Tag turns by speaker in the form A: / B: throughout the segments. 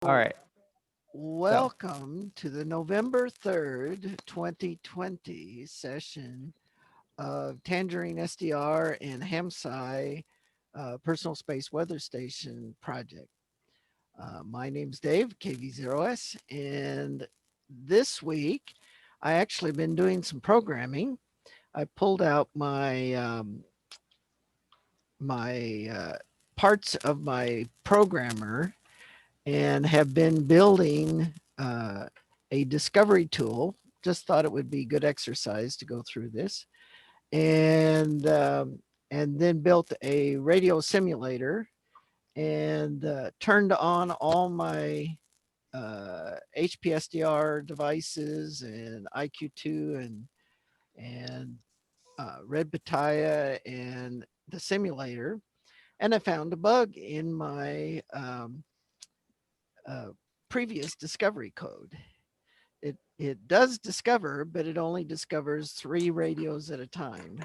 A: All right. So,
B: Welcome to the November 3rd, 2020 session of Tangerine SDR and HAMSI Personal Space Weather Station project. My name's Dave, KV0S, and this week I actually been doing some programming. I pulled out my parts of my programmer and have been building a discovery tool. Just thought it would be good exercise to go through this, and then built a radio simulator and turned on all my HPSDR devices and IQ2 and Red Battaya and the simulator, and I found a bug in my uh, previous discovery code. It does discover, but it only discovers 3 radios at a time.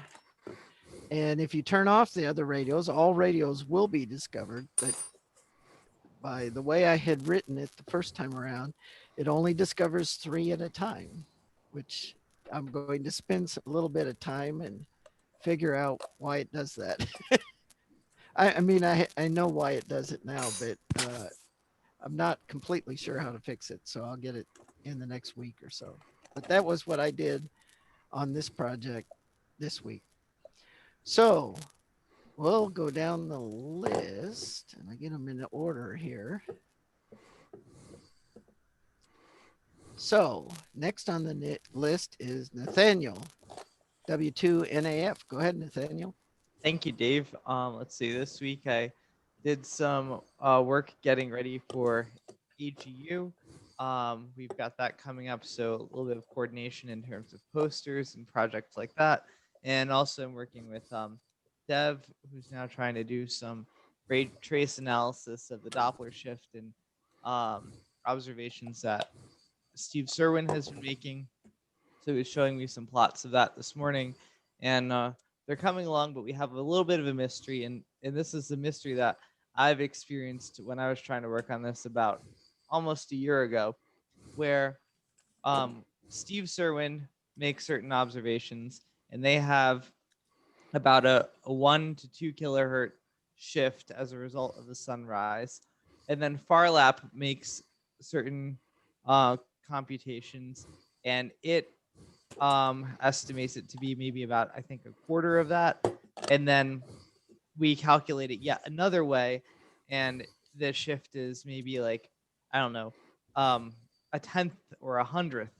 B: And if you turn off the other radios, all radios will be discovered. But by the way I had written it the first time around, it only discovers 3 at a time, which I'm going to spend a little bit of time and figure out why it does that. I mean, I know why it does it now, but I'm not completely sure how to fix it. So I'll get it in the next week or so. But that was what I did on this project this week. So we'll go down the list and I get them in order here. So next on the list is Nathaniel, W2NAF. Go ahead, Nathaniel.
A: thank you, Dave. Let's see. This week I did some work getting ready for AGU. We've got that coming up, so a little bit of coordination in terms of posters and projects like that. And also, I'm working with Dev, who's now trying to do some rate trace analysis of the Doppler shift and observations that Steve Serwin has been making. So he was showing me some plots of that this morning, and they're coming along, but we have a little bit of a mystery, and this is the mystery that I've experienced when I was trying to work on this about almost a year ago, where Steve Serwin makes certain observations, and they have about a 1 to 2 kilohertz shift as a result of the sunrise, and then Farlap makes certain uh, computations, and it estimates it to be maybe about, I think, a quarter of that. And then we calculate it yet another way, and the shift is maybe like, I don't know, um, a tenth or a hundredth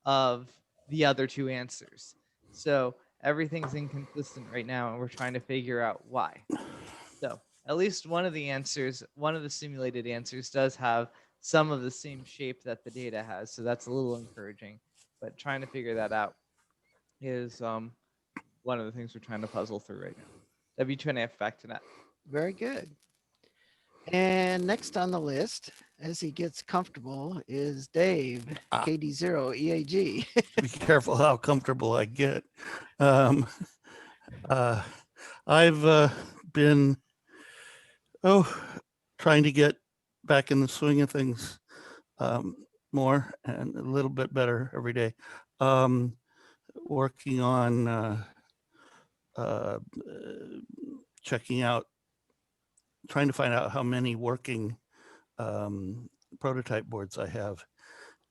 A: of the other two answers. So everything's inconsistent right now, and we're trying to figure out why. So at least one of the answers, one of the simulated answers, does have some of the same shape that the data has. So that's a little encouraging. But trying to figure that out is one of the things we're trying to puzzle through right now. W2NF back to net.
B: Very good. And next on the list, as he gets comfortable, is Dave, KD0EAG.
C: Be careful how comfortable I get. Um, uh, I've been trying to get back in the swing of things um, more and a little bit better every day. Working on uh, checking out, trying to find out how many working prototype boards I have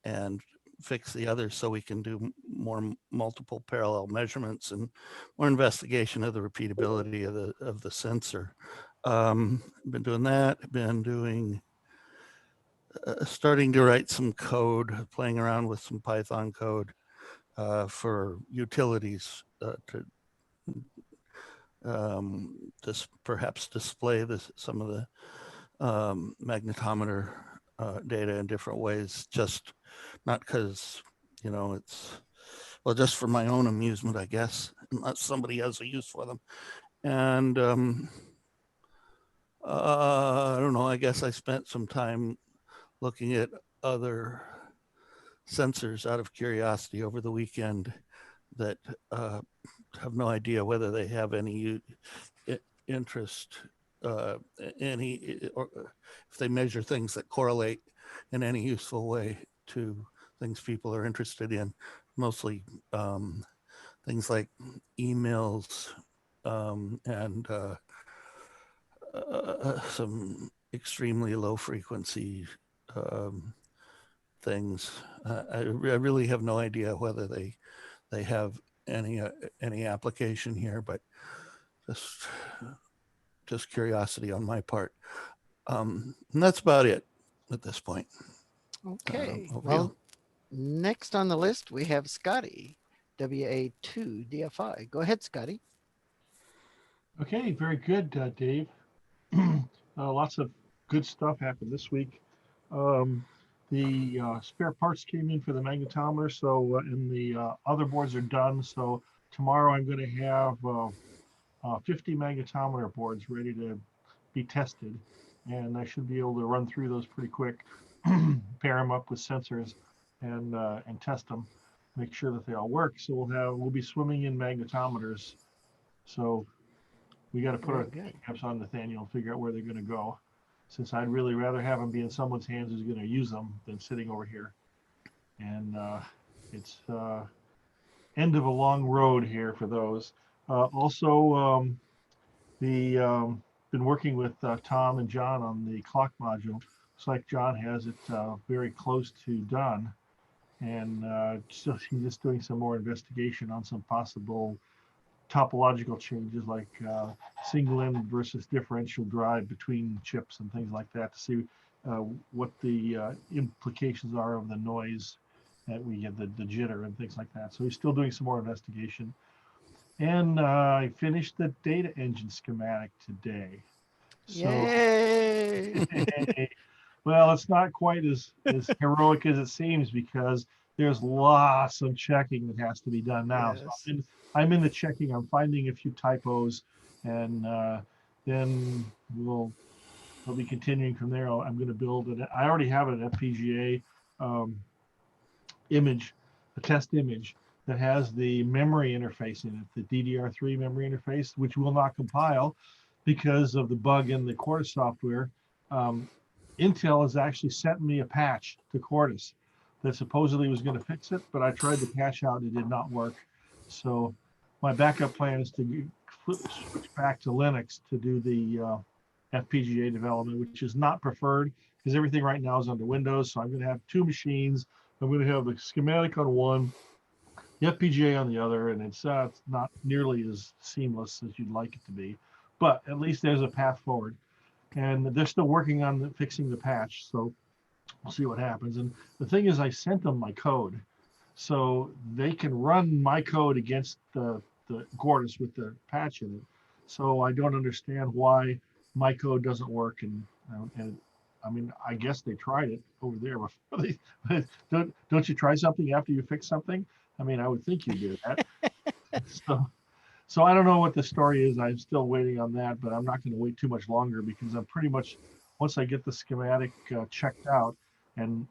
C: and fix the others so we can do more multiple parallel measurements and more investigation of the repeatability of the sensor. Been doing that. Been doing starting to write some code, playing around with some Python code for utilities to perhaps display some of the magnetometer data in different ways, just not because, it's, well, just for my own amusement, I guess, unless somebody has a use for them. And I don't know, I guess I spent some time looking at other sensors out of curiosity over the weekend that have no idea whether they have any interest, any, or if they measure things that correlate in any useful way to things people are interested in, mostly things like emails and some extremely low frequency things. I really have no idea whether they have any application here, but just curiosity on my part. And that's about it at this point.
B: Okay.
C: Over
B: Well, next on the list, we have Scotty, WA2DFI. Go ahead, Scotty.
D: Okay, very good, Dave. Lots of good stuff happened this week. The spare parts came in for the magnetometer, so and the other boards are done. So tomorrow I'm going to have 50 magnetometer boards ready to be tested, and I should be able to run through those pretty quick, pair them up with sensors, and test them, make sure that they all work. So we'll be swimming in magnetometers. So we got to put
B: Very
D: our
B: good.
D: caps on, Nathaniel, and figure out where they're going to go, since I'd really rather have them be in someone's hands who's going to use them than sitting over here. And it's end of a long road here for those. Also, been working with Tom and John on the clock module. Looks like John has it very close to done, and so he's just doing some more investigation on some possible topological changes like single end versus differential drive between chips and things like that to see what the implications are of the noise that we get, the jitter and things like that. So he's still doing some more investigation. And I finished the data engine schematic today. So,
B: Yay!
D: well, it's not quite as heroic as it seems because there's lots of checking that has to be done now.
B: Yes.
D: So I'm in the checking. I'm finding a few typos, and then we'll be continuing from there. I'm going to build it. I already have an FPGA image, a test image that has the memory interface in it, the DDR3 memory interface, which will not compile because of the bug in the Quartus software. Intel has actually sent me a patch to Quartus that supposedly was going to fix it, but I tried the patch out and it did not work. So my backup plan is to switch back to Linux to do the FPGA development, which is not preferred because everything right now is under Windows. So I'm going to have two machines. I'm going to have the schematic on one, the FPGA on the other, and it's not nearly as seamless as you'd like it to be. But at least there's a path forward. And they're still working on fixing the patch. So we'll see what happens. And the thing is, I sent them my code. So they can run my code against the Quartus with the patch in it. So I don't understand why my code doesn't work. And I mean, I guess they tried it over there before don't you try something after you fix something? I mean, I would think you do that. So I don't know what the story is. I'm still waiting on that, but I'm not going to wait too much longer because I'm pretty much, once I get the schematic checked out and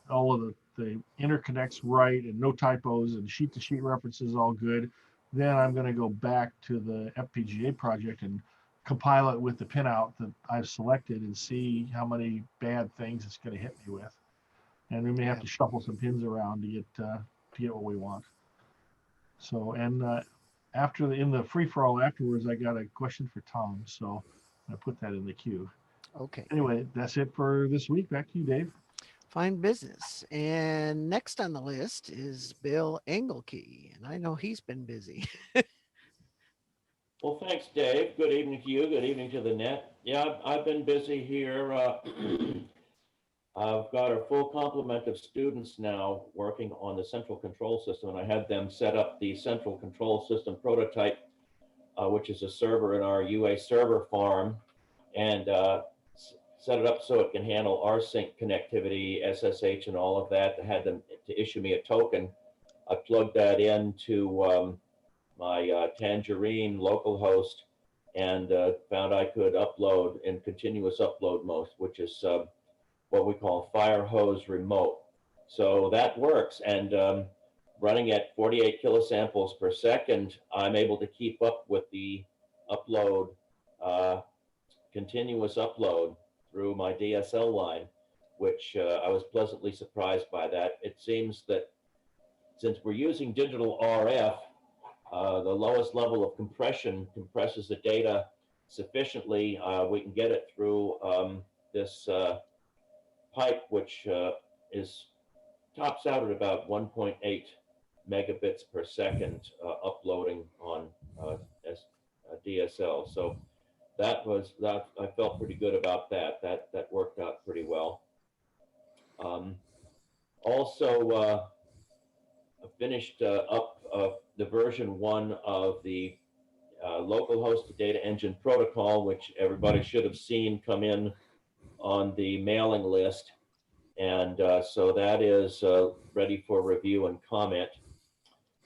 D: all of the interconnects right and no typos and sheet-to-sheet references all good, then I'm going to go back to the FPGA project and compile it with the pinout that I've selected and see how many bad things it's going to hit me with. And we may have to shuffle some pins around to get what we want. So, and in the free-for-all afterwards, I got a question for Tom, so I put that in the queue.
B: Okay.
D: Anyway, that's it for this week. Back to you, Dave.
B: Fine business. And next on the list is Bill Engelke, and I know he's been busy.
E: Well, thanks, Dave. Good evening to you. Good evening to the net. Yeah, I've been busy here. I've got a full complement of students now working on the central control system, and I had them set up the central control system prototype, which is a server in our UA server farm, and set it up so it can handle rsync connectivity, SSH, and all of that. I had them to issue me a token. I plugged that into my Tangerine localhost and found I could upload in continuous upload mode, which is what we call fire hose remote. So that works, and running at 48 kilosamples per second, I'm able to keep up with the upload, continuous upload through my DSL line. which I was pleasantly surprised by that. It seems that since we're using digital RF, the lowest level of compression compresses the data sufficiently. We can get it through this pipe, which is tops out at about 1.8 megabits per second uploading on DSL. So that I felt pretty good about that. That worked out pretty well. Also, finished up the version 1 of the local hosted data engine protocol, which everybody should have seen come in on the mailing list. And so that is ready for review and comment.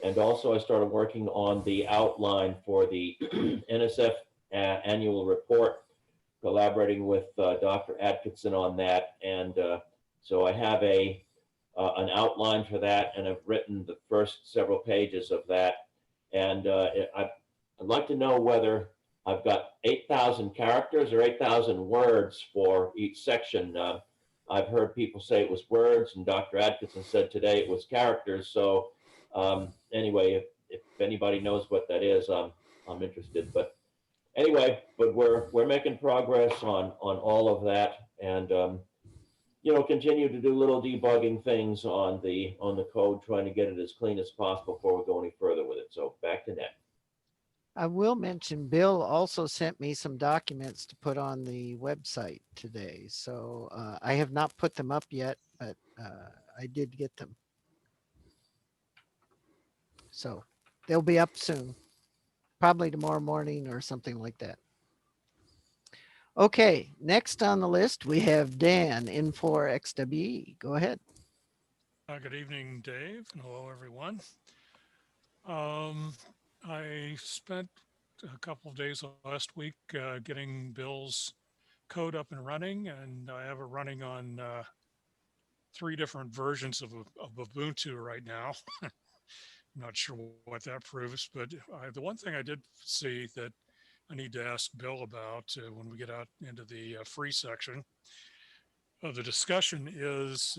E: And also I started working on the outline for the NSF annual report, collaborating with Dr. Atkinson on that. And so I have an outline for that, and I've written the first several pages of that. And I'd like to know whether I've got 8,000 characters or 8,000 words for each section. I've heard people say it was words, and Dr. Atkinson said today it was characters. So anyway, if anybody knows what that is, I'm interested. But anyway, but we're making progress on all of that, and continue to do little debugging things on the code, trying to get it as clean as possible before we go any further with it. So back to Ned.
B: I will mention Bill also sent me some documents to put on the website today. So I have not put them up yet, but I did get them. So they'll be up soon, probably tomorrow morning or something like that. Okay, next on the list, we have Dan in for XWE. Go ahead.
F: Good evening, Dave, and hello, everyone. I spent a couple of days last week getting Bill's code up and running, and I have it running on 3 different versions of Ubuntu right now. I'm not sure what that proves, but the one thing I did see that I need to ask Bill about when we get out into the free section of the discussion is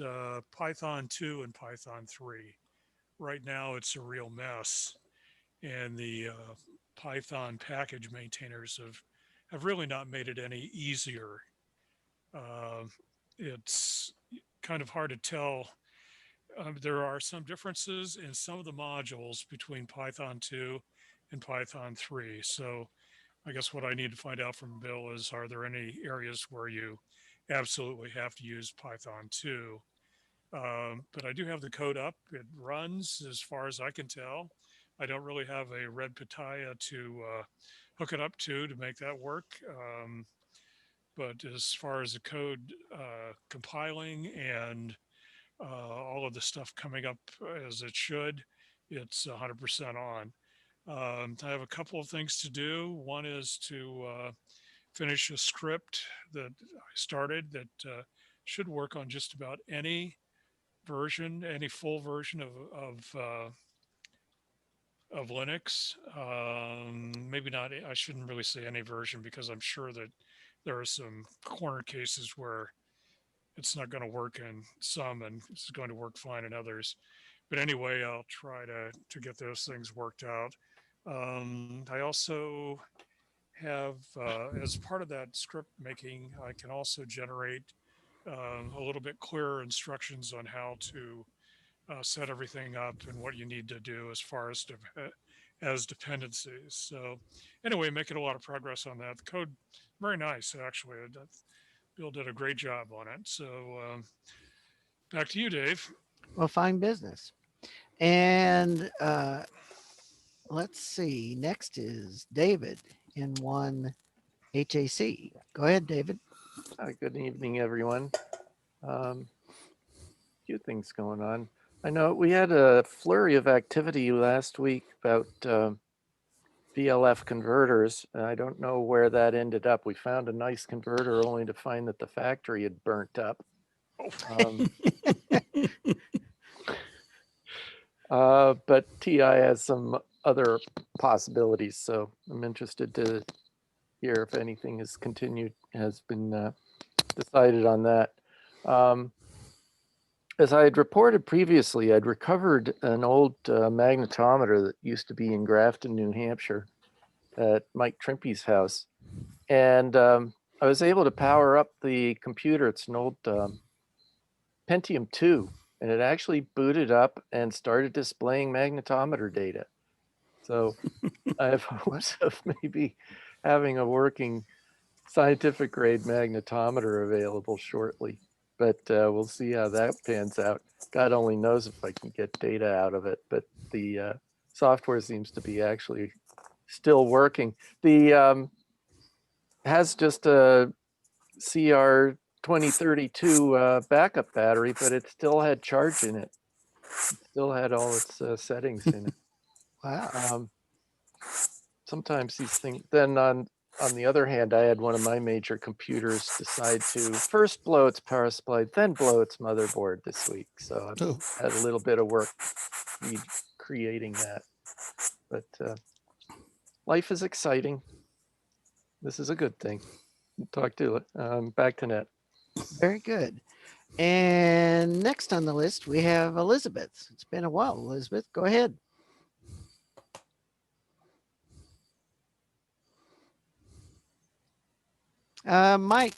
F: Python 2 and Python 3. Right now, it's a real mess, and the Python package maintainers have really not made it any easier. It's kind of hard to tell. There are some differences in some of the modules between Python 2 and Python 3. So I guess what I need to find out from Bill is, are there any areas where you absolutely have to use Python 2? But I do have the code up. It runs as far as I can tell. I don't really have a red Pitaya to hook it up to make that work. But as far as the code compiling and all of the stuff coming up as it should, it's 100% on. I have a couple of things to do. One is to finish a script that I started that should work on just about any version, any full version of Linux. Maybe not, I shouldn't really say any version, because I'm sure that there are some corner cases where it's not going to work in some and it's going to work fine in others. But anyway, I'll try to get those things worked out. I also have, as part of that script making, I can also generate a little bit clearer instructions on how to set everything up and what you need to do as far as dependencies. So anyway, making a lot of progress on that. The code, very nice, actually. Bill did a great job on it. So back to you, Dave.
B: Well, fine business. And let's see, next is David in 1 HAC. Go ahead, David.
G: Good evening, everyone. Few things going on. I know we had a flurry of activity last week about VLF converters. I don't know where that ended up. We found a nice converter only to find that the factory had burnt up. But TI has some other possibilities, so I'm interested to hear if anything has been decided on that. As I had reported previously, I'd recovered an old magnetometer that used to be in Grafton, New Hampshire at Mike Trimpe's house. And I was able to power up the computer. It's an old Pentium 2, and it actually booted up and started displaying magnetometer data. So I have hopes of maybe having a working scientific grade magnetometer available shortly. But we'll see how that pans out. God only knows if I can get data out of it, but the software seems to be actually still working. The has just a CR2032 backup battery, but it still had charge in it. It still had all its settings in it.
B: Wow.
G: Sometimes these things, then on the other hand, I had one of my major computers decide to first blow its power supply, then blow its motherboard this week. So
C: Oh.
G: I had a little bit of work creating that. But life is exciting. This is a good thing. Talk to it. Back to net.
B: Very good. And next on the list, we have Elizabeth. It's been a while, Elizabeth. Go ahead. Mike.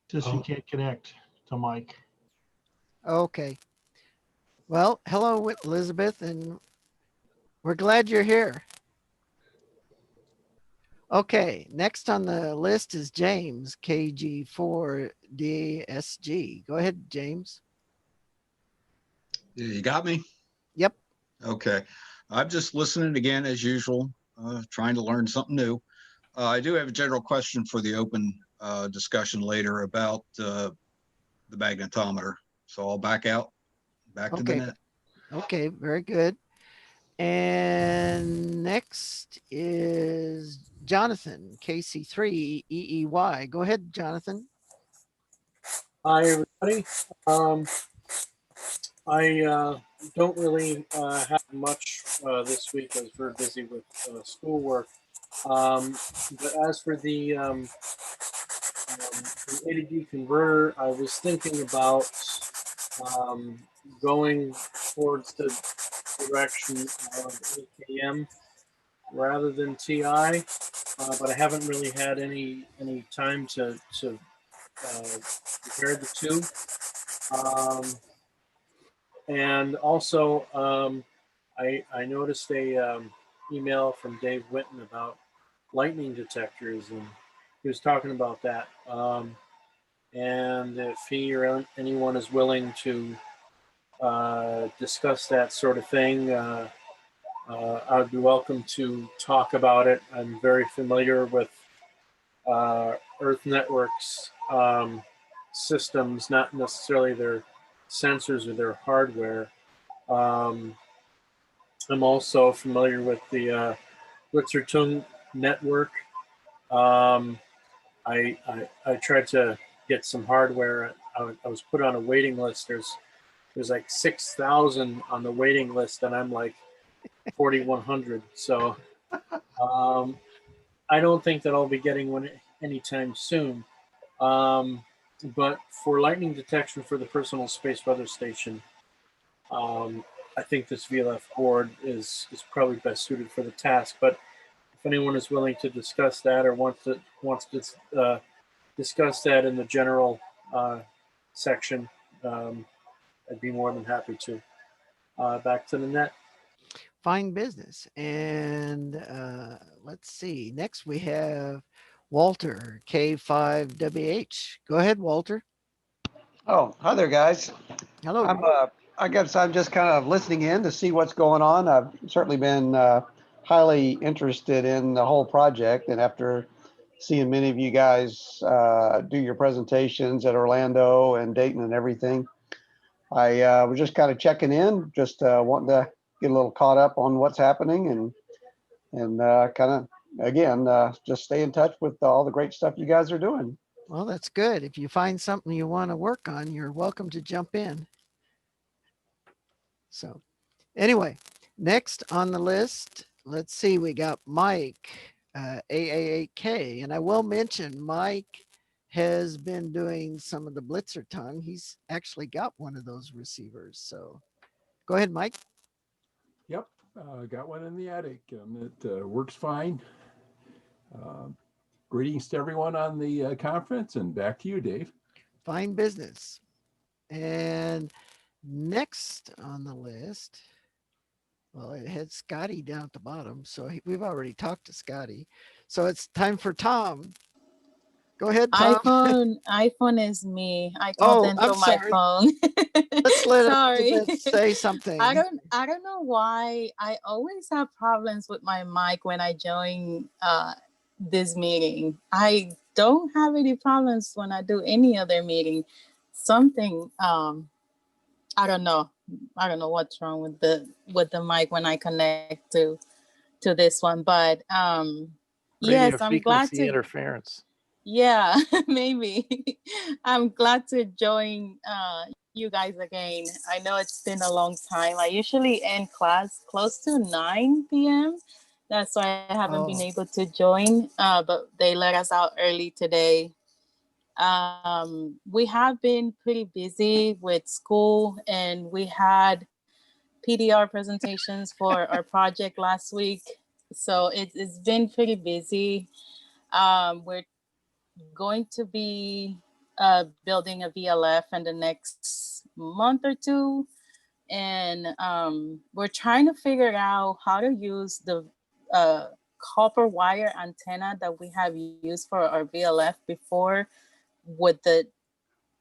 D: Just you can't connect to Mike.
B: Okay. Well, hello, Elizabeth, and we're glad you're here. Okay, next on the list is James, KG4DSG. Go ahead, James.
H: You got me?
B: Yep.
H: Okay. I'm just listening again as usual, trying to learn something new. I do have a general question for the open discussion later about the magnetometer. So I'll back out, back to the net.
B: Okay, very good. And next is Jonathan, KC3EEY. Go ahead, Jonathan.
I: Hi, everybody. I don't really have much this week. I was very busy with schoolwork. But as for the A to D converter, I was thinking about going towards the direction of AKM rather than TI, but I haven't really had any time to compare the two. And also, I noticed a email from Dave Winton about lightning detectors, and he was talking about that. And if he or anyone is willing to discuss that sort of thing, I'd be welcome to talk about it. I'm very familiar with Earth Networks systems, not necessarily their sensors or their hardware. I'm also familiar with the Blitzertung network. I tried to get some hardware. I was put on a waiting list. There's like 6,000 on the waiting list, and I'm like 4,100. So I don't think that I'll be getting one anytime soon. But for lightning detection for the personal space weather station, I think this VLF board is probably best suited for the task. But if anyone is willing to discuss that or wants to discuss that in the general section, I'd be more than happy to. Back to the net.
B: Fine business. And let's see. Next we have Walter, K5WH. Go ahead, Walter.
J: Oh, hi there, guys.
B: Hello.
J: I guess I'm just kind of listening in to see what's going on. I've certainly been highly interested in the whole project, and after seeing many of you guys do your presentations at Orlando and Dayton and everything, I was just kind of checking in, just wanting to get a little caught up on what's happening, and kind of again just stay in touch with all the great stuff you guys are doing.
B: Well, that's good. If you find something you want to work on, you're welcome to jump in. So anyway, next on the list, let's see, we got Mike, AA8K. And I will mention Mike has been doing some of the Blitzer tongue. He's actually got one of those receivers. So go ahead, Mike.
K: Yep, got one in the attic. It works fine. Greetings to everyone on the conference, and back to you, Dave.
B: Fine business. And next on the list, well, it had Scotty down at the bottom. So we've already talked to Scotty. So it's time for Tom. Go ahead, Tom.
L: iPhone is me. I called in
B: I'm
L: through my
B: sorry.
L: phone.
B: Let's let
L: Sorry.
B: Elizabeth say something.
L: I don't know why I always have problems with my mic when I join this meeting. I don't have any problems when I do any other meeting. Something I don't know. I don't know what's wrong with the mic when I connect to this one, but
G: Radio
L: yes, I'm glad
G: frequency
L: to.
G: interference.
L: Yeah, maybe. I'm glad to join you guys again. I know it's been a long time. I usually end class close to 9 p.m. That's why I haven't been able to join, but they let us out early today. We have been pretty busy with school, and we had PDR presentations for our project last week. So it's been pretty busy. We're going to be building a VLF in the next month or two. And we're trying to figure out how to use the copper wire antenna that we have used for our VLF before with the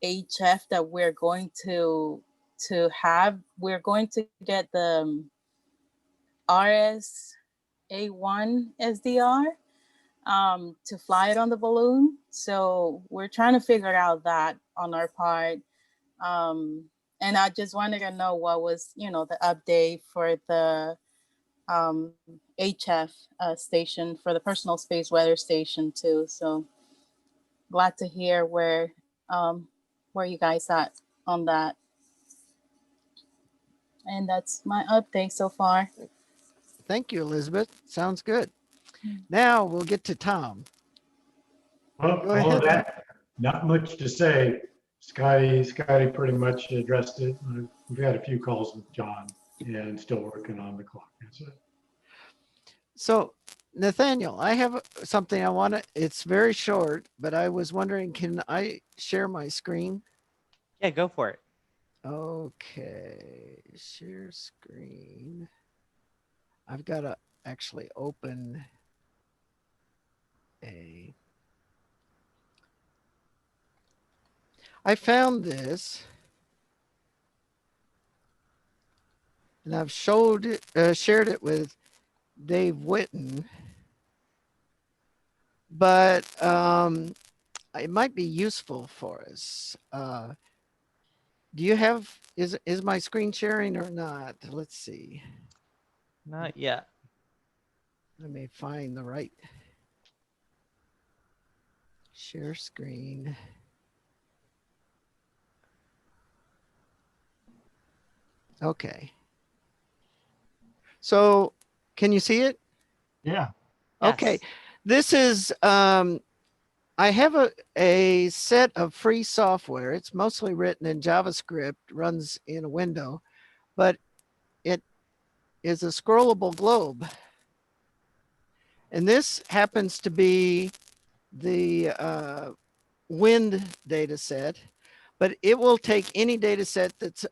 L: HF that we're going to have. We're going to get the RS-A1 SDR to fly it on the balloon. So we're trying to figure out that on our part. And I just wanted to know what was, the update for the HF station, for the personal space weather station too. So glad to hear where you guys at on that. And that's my update so far.
B: Thank you, Elizabeth. Sounds good. Now we'll get to Tom.
M: Well, all of that, not much to say. Scotty pretty much addressed it. We've had a few calls with John and still working on the clock. That's it.
B: So Nathaniel, I have something I want to, it's very short, but I was wondering, can I share my screen?
A: Yeah, go for it.
B: Okay, share screen. I've got to actually open I found this and I've shared it with Dave Whitten, but it might be useful for us. Do you have, is my screen sharing or not? Let's see.
A: Not yet.
B: Let me find the right share screen. Okay. So can you see it?
D: Yeah.
B: Okay.
A: Yes.
B: This is, I have a set of free software. It's mostly written in JavaScript, runs in a window, but it is a scrollable globe. And this happens to be the wind data set, but it will take any data set that's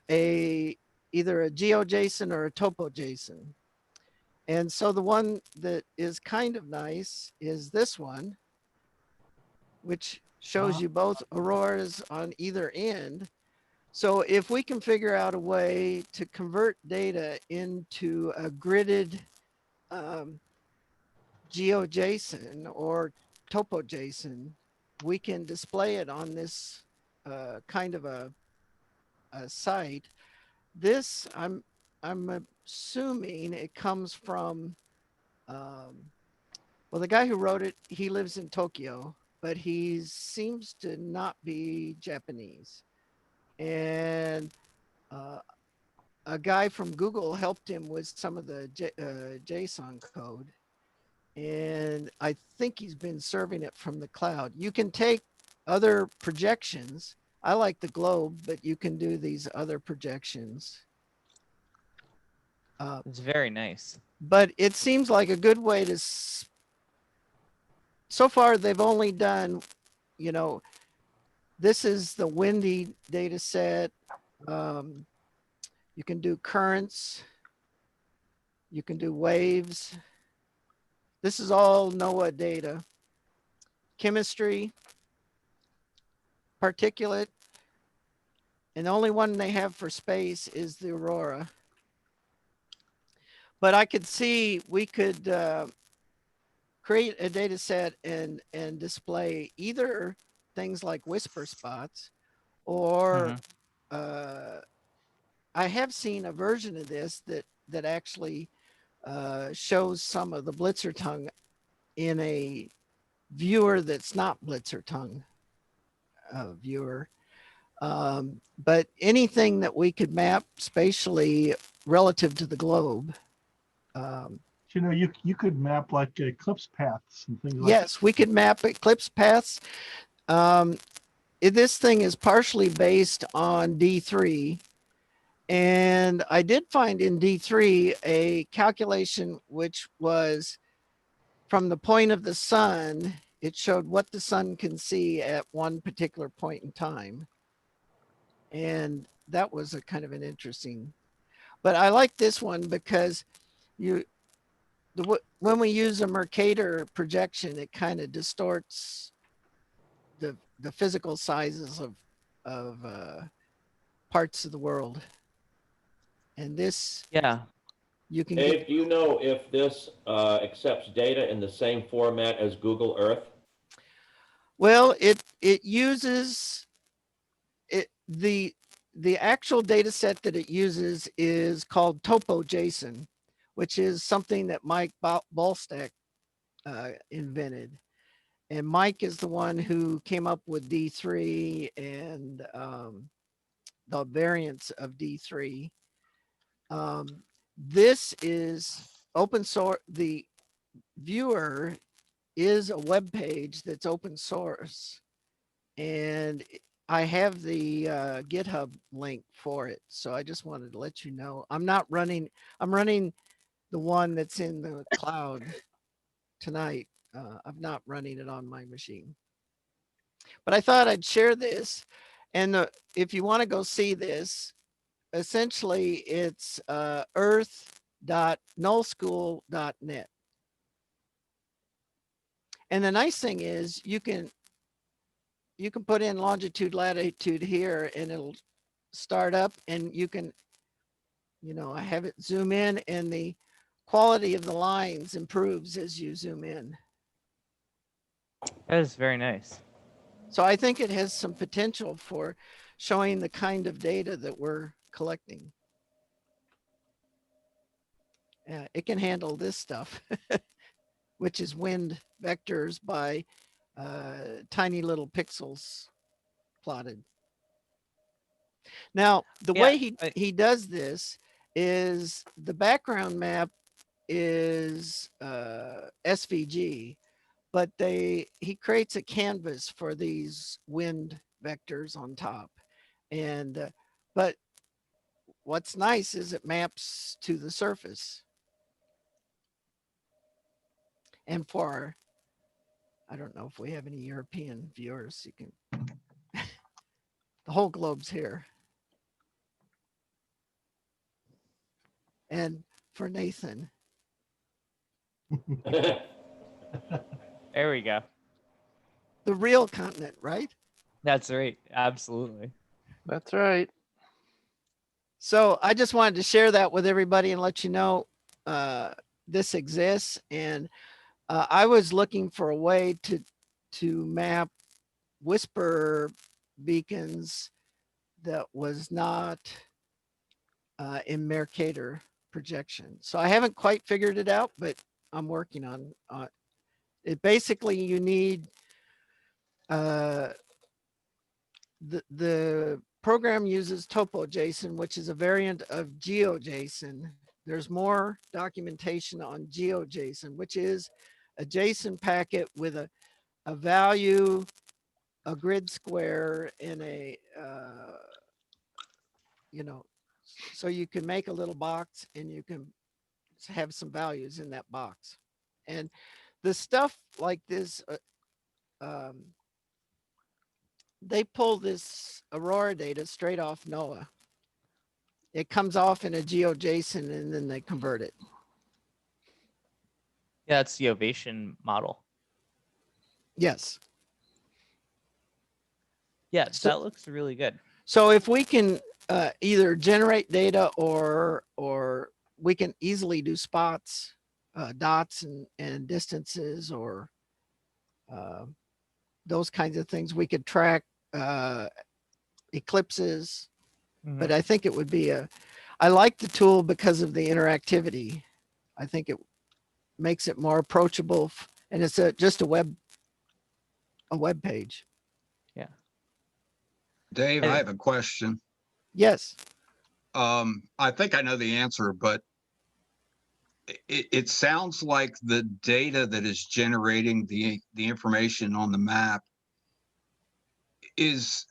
B: either a GeoJSON or a TopoJSON. And so the one that is kind of nice is this one, which shows you both auroras on either end. So if we can figure out a way to convert data into a gridded GeoJSON or TopoJSON, we can display it on this kind of a site. This, I'm assuming it comes from, well, the guy who wrote it, he lives in Tokyo. but he seems to not be Japanese. And a guy from Google helped him with some of the JSON code. And I think he's been serving it from the cloud. You can take other projections. I like the globe, but you can do these other projections.
A: It's very nice.
B: But it seems like a good way to, so far they've only done, you know, this is the windy data set. You can do currents. You can do waves. This is all NOAA data. Chemistry, particulate, and the only one they have for space is the aurora. But I could see we could create a data set and display either things like whisper spots, or I have seen a version of this that actually shows some of the blitzer tongue in a viewer that's not blitzer tongue viewer. But anything that we could map spatially relative to the globe.
D: You know, you could map like eclipse paths and things like that.
B: Yes, we could map eclipse paths. This thing is partially based on D3. And I did find in D3 a calculation which was from the point of the sun. It showed what the sun can see at one particular point in time. And that was a kind of an interesting, but I like this one because when we use a Mercator projection, it kind of distorts the physical sizes of parts of the world. And this,
A: yeah,
B: you can
E: Dave,
B: get.
E: do you know if this accepts data in the same format as Google Earth?
B: Well, it uses it. The actual data set that it uses is called TopoJSON, which is something that Mike Ballstack invented. And Mike is the one who came up with D3 and the variants of D3. This is open source. The viewer is a web page that's open source. And I have the GitHub link for it. So I just wanted to let you know. I'm running the one that's in the cloud tonight. I'm not running it on my machine. But I thought I'd share this. And if you want to go see this, essentially it's earth.nullschool.net. And the nice thing is you can put in longitude, latitude here, and it'll start up, and you can, I have it zoom in, and the quality of the lines improves as you zoom in.
A: that is very nice.
B: So I think it has some potential for showing the kind of data that we're collecting. It can handle this stuff, which is wind vectors by tiny little pixels plotted. Now, the way he does this is the background map is SVG, but he creates a canvas for these wind vectors on top. And but what's nice is it maps to the surface. And for, I don't know if we have any European viewers, you can, the whole globe's here. And for Nathan.
A: There we go.
B: The real continent, right?
A: That's right. Absolutely.
G: That's right.
B: So I just wanted to share that with everybody and let you know this exists. And I was looking for a way to map whisper beacons that was not in Mercator projection. So I haven't quite figured it out, but I'm working on it. Basically, you need the program uses TopoJSON, which is a variant of GeoJSON. There's more documentation on GeoJSON, which is a JSON packet with a value, a grid square, and a, you know, so you can make a little box and you can have some values in that box. And the stuff like this, they pull this Aurora data straight off NOAA. It comes off in a GeoJSON and then they convert it.
A: Yeah, it's the Ovation model.
B: Yes.
A: Yeah,
B: So-
A: that looks really good.
B: So if we can either generate data or we can easily do spots, dots and distances or those kinds of things. We could track eclipses, but I think it would be I like the tool because of the interactivity. I think it makes it more approachable and it's just a web page.
H: Dave, I have a question.
B: Yes.
H: I think I know the answer, but it sounds like the data that is generating the information on the map is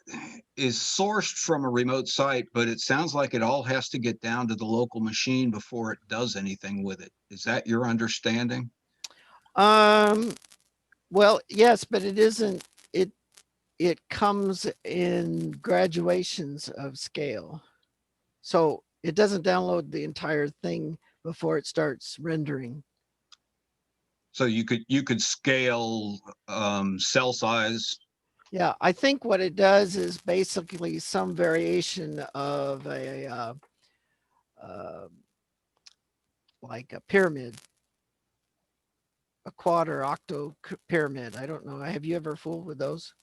H: sourced from a remote site, but it sounds like it all has to get down to the local machine before it does anything with it. Is that your understanding?
B: Well, yes, but it isn't. It comes in graduations of scale. So it doesn't download the entire thing before it starts rendering.
H: So you could scale cell size.
B: Yeah, I think what it does is basically some variation of a like a pyramid, a quad or octo pyramid. I don't know. Have you ever fooled with those?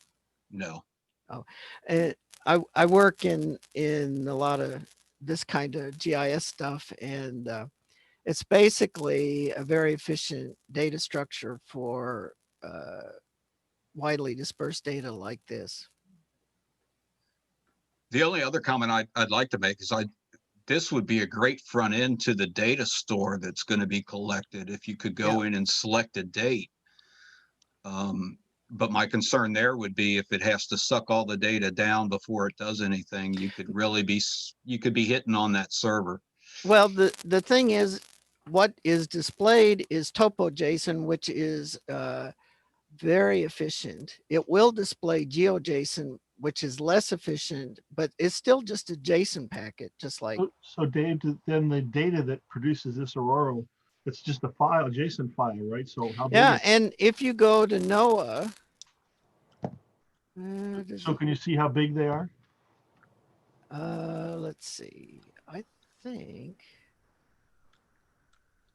H: No.
B: Oh, and I work in a lot of this kind of GIS stuff, and it's basically a very efficient data structure for widely dispersed data like this.
H: The only other comment I'd like to make is this would be a great front end to the data store that's going to be collected if you could go in and select a date. But my concern there would be if it has to suck all the data down before it does anything, you could be hitting on that server.
B: Well, the thing is, what is displayed is TopoJSON, which is very efficient. It will display GeoJSON, which is less efficient, but it's still just a JSON packet, just like.
D: So Dave, then the data that produces this Aurora, it's just a file, JSON file, right? So how big
B: Yeah,
D: is it?
B: and if you go to NOAA.
D: So can you see how big they are?
B: Let's see. I think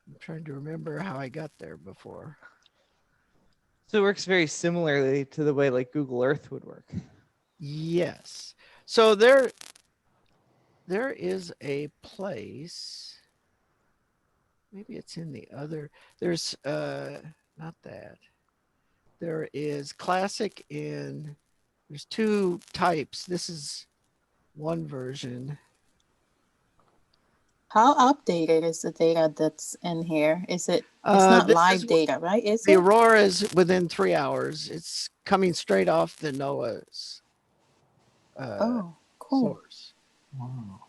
B: I'm trying to remember how I got there before.
A: So it works very similarly to the way like Google Earth would work.
B: Yes. So there is a place. Maybe it's in the other. There's not that. There is classic and there's two types. This is one version.
L: How updated is the data that's in here? Is it? It's not live data, right? Is
B: the
L: it?
B: Aurora is within 3 hours. It's coming straight off the NOAA's
L: Oh, cool.
B: source. Wow.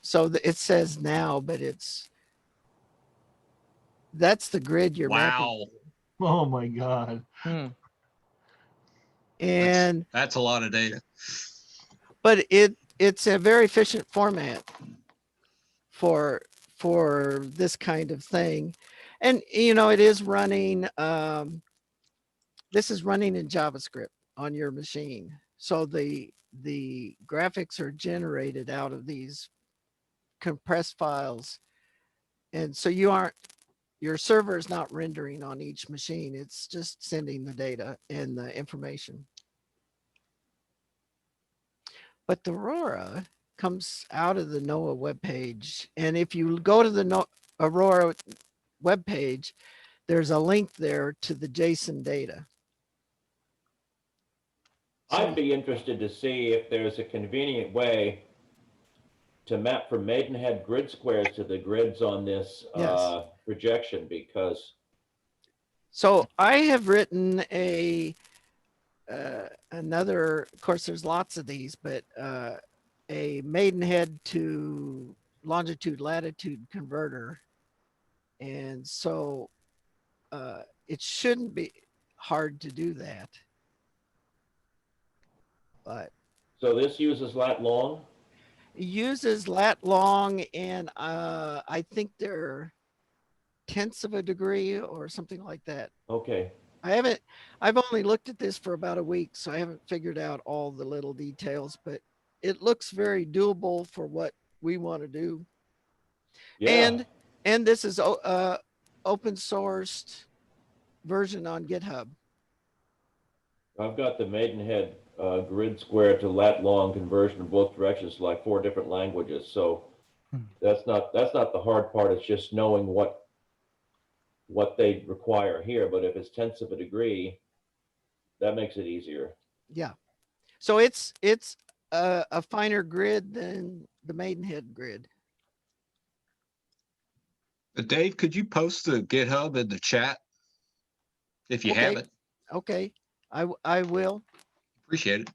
B: So it says now, but that's the grid you're mapping.
D: Oh my God.
B: And
H: that's a lot of data.
B: But it's a very efficient format for this kind of thing. And you know, it is running this is running in JavaScript on your machine. So the graphics are generated out of these compressed files. And so your server is not rendering on each machine. It's just sending the data and the information. But the Aurora comes out of the NOAA webpage. And if you go to the Aurora webpage, there's a link there to the JSON data.
E: I'd be interested to see if there's a convenient way to map from Maidenhead grid squares to the grids on this
B: Yes.
E: projection, because
B: So I have written another, of course, there's lots of these, but a Maidenhead to longitude latitude converter. And so it shouldn't be hard to do that. But
E: so this uses lat long.
B: it uses lat long, and I think they're tenths of a degree or something like that.
E: Okay.
B: I've only looked at this for about a week, so I haven't figured out all the little details, but it looks very doable for what we want to do.
E: Yeah.
B: And this is open sourced version on GitHub.
E: I've got the Maidenhead grid square to lat long conversion in both directions, like 4 different languages. So that's not the hard part. It's just knowing what they require here. But if it's tenths of a degree, that makes it easier.
B: Yeah. So it's a finer grid than the Maidenhead grid.
H: Dave, could you post the GitHub in the chat if you have it?
B: Okay. I will.
H: Appreciate it.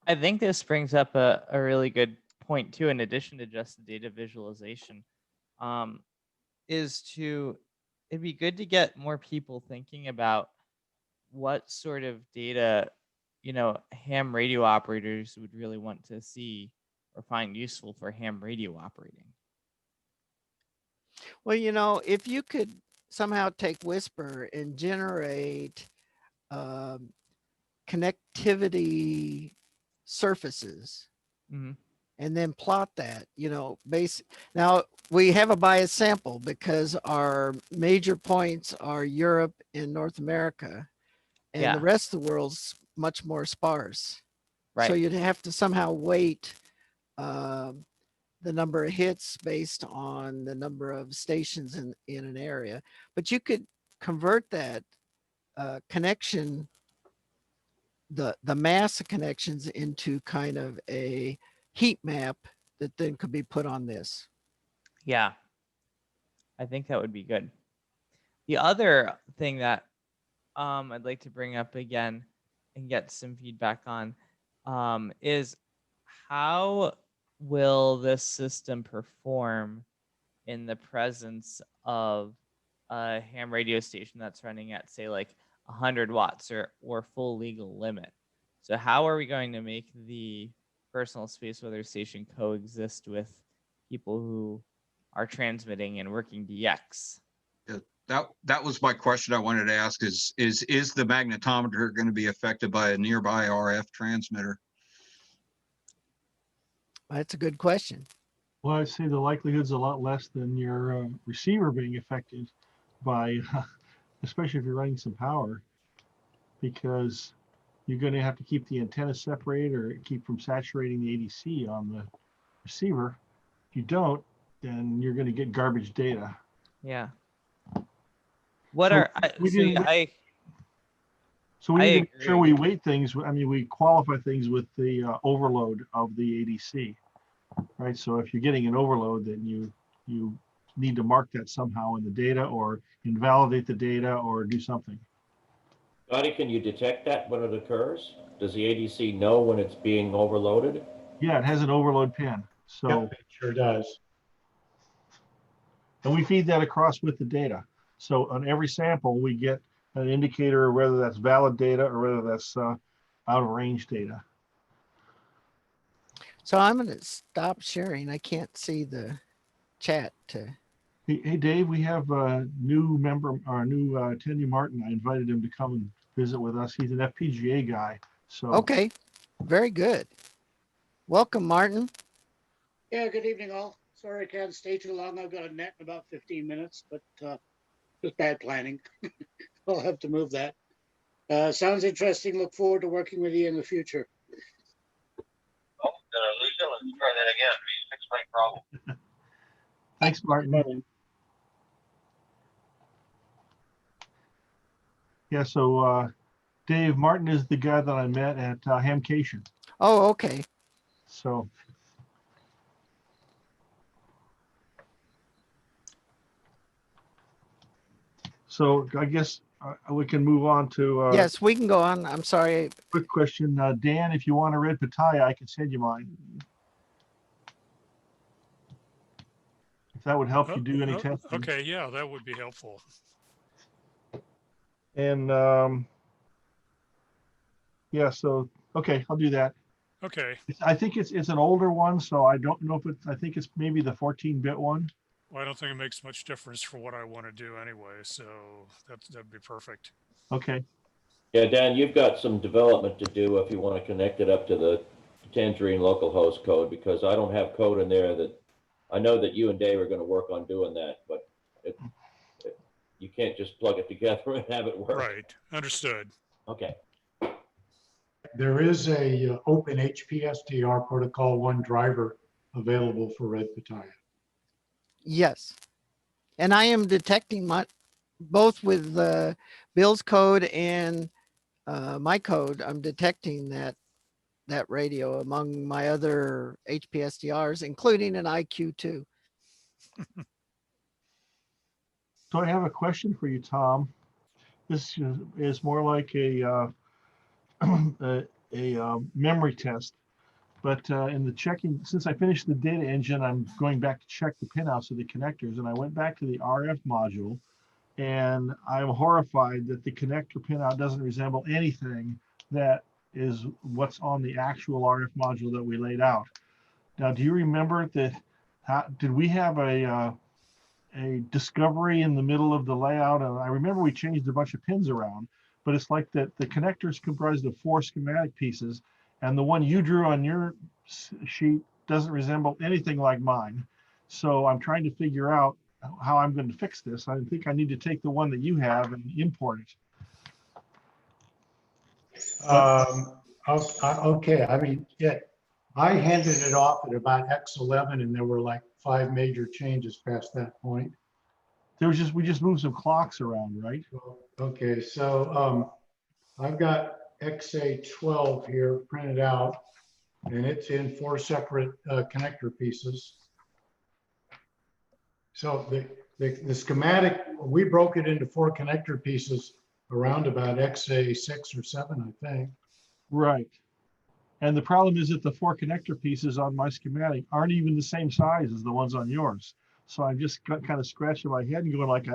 A: I think this brings up a really good point too, in addition to just the data visualization, it'd be good to get more people thinking about what sort of data, ham radio operators would really want to see or find useful for ham radio operating.
B: Well, if you could somehow take Whisper and generate connectivity surfaces, and then plot that, now we have a bias sample because our major points are Europe and North America, and the rest of the world's much more sparse.
A: Right.
B: So you'd have to somehow weight the number of hits based on the number of stations in an area. But you could convert that connection, the mass of connections, into kind of a heat map that then could be put on this.
A: Yeah, I think that would be good. The other thing that I'd like to bring up again and get some feedback on is how will this system perform in the presence of a ham radio station that's running at, say, like 100 watts or full legal limit? So how are we going to make the personal space weather station coexist with people who are transmitting and working DX?
H: That was my question I wanted to ask is the magnetometer going to be affected by a nearby RF transmitter?
B: That's a good question.
D: Well, I'd say the likelihood's a lot less than your receiver being affected by, especially if you're running some power, because you're going to have to keep the antenna separated or keep from saturating the ADC on the receiver. If you don't, then you're going to get garbage data.
A: Yeah.
D: So we need to make sure we weight things. I mean, we qualify things with the overload of the ADC, right? So if you're getting an overload, then you need to mark that somehow in the data, or invalidate the data, or do something.
E: Scotty, can you detect that when it occurs? Does the ADC know when it's being overloaded?
D: Yeah, it has an overload pin. So
M: Yep, it sure does.
D: And we feed that across with the data. So on every sample, we get an indicator of whether that's valid data or whether that's out of range data.
B: So I'm going to stop sharing. I can't see the chat.
D: Hey, Dave, we have a new member, our new attendee, Martin. I invited him to come and visit with us. He's an FPGA guy. So
B: okay, very good. Welcome, Martin.
N: Yeah, good evening, all. Sorry I can't stay too long. I've got a net in about 15 minutes, but just bad planning. I'll have to move that. Sounds interesting. Look forward to working with you in the future.
O: Oh, Lucia, let's try that again. Please fix my problem.
D: Thanks, Martin. Yeah, so Dave Martin is the guy that I met at Hamcation.
B: Oh, okay.
D: So. So I guess we can move on to.
B: Yes, we can go on. I'm sorry.
D: Quick question, Dan, if you want a red pitaya, I can send you mine. If that would help you do any testing.
F: Okay, yeah, that would be helpful.
D: And yeah, so okay, I'll do that.
F: Okay.
D: I think it's an older one, so I don't know if it's. I think it's maybe the 14-bit one.
F: Well, I don't think it makes much difference for what I want to do anyway, so that'd be perfect.
D: Okay.
E: Yeah, Dan, you've got some development to do if you want to connect it up to the Tangerine localhost code, because I don't have code in there that I know that you and Dave are going to work on doing that, but you can't just plug it together and have it work.
F: Right. Understood.
E: Okay.
M: There is a open HPSDR protocol 1 driver available for Red Pitaya.
B: Yes. And I am detecting both with Bill's code and my code. I'm detecting that radio among my other HPSDRs, including an IQ2.
D: So I have a question for you, Tom. This is more like a memory test. But in the checking, since I finished the data engine, I'm going back to check the pinouts of the connectors. And I went back to the RF module, and I'm horrified that the connector pinout doesn't resemble anything that is what's on the actual RF module that we laid out. Now, do you remember that? Did we have a discovery in the middle of the layout? And I remember we changed a bunch of pins around, but it's like that the connector is comprised of 4 schematic pieces, and the one you drew on your sheet doesn't resemble anything like mine. So I'm trying to figure out how I'm going to fix this. I think I need to take the one that you have and import it.
M: Okay, I mean, yeah, I handed it off at about X11, and there were like 5 major changes past that point.
D: There was we just moved some clocks around, right?
M: Okay, so I've got XA12 here printed out, and it's in 4 separate connector pieces. So the schematic, we broke it into 4 connector pieces around about XA6 or 7, I think.
D: Right. And the problem is that the 4 connector pieces on my schematic aren't even the same size as the ones on yours. So I'm just kind of scratching my head and going like,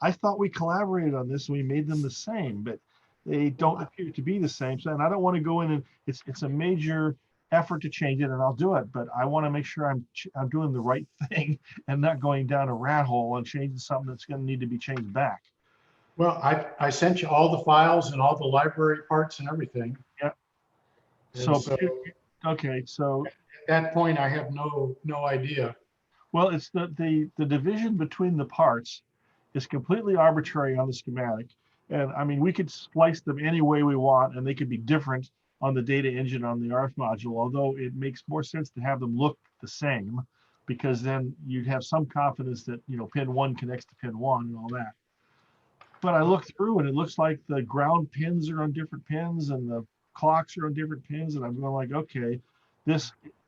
D: I thought we collaborated on this and we made them the same, but they don't appear to be the same. So, and I don't want to go in and it's a major effort to change it, and I'll do it, but I want to make sure I'm doing the right thing and not going down a rat hole and changing something that's going to need to be changed back.
M: Well, I sent you all the files and all the library parts and everything.
D: Yep.
M: So
D: okay, so
M: at that point I have no idea.
D: Well, it's the division between the parts is completely arbitrary on the schematic. And I mean, we could splice them any way we want, and they could be different on the data engine on the RF module, although it makes more sense to have them look the same, because then you'd have some confidence that, you know, pin 1 connects to pin 1 and all that. But I look through and it looks like the ground pins are on different pins and the clocks are on different pins, and I'm going like, okay,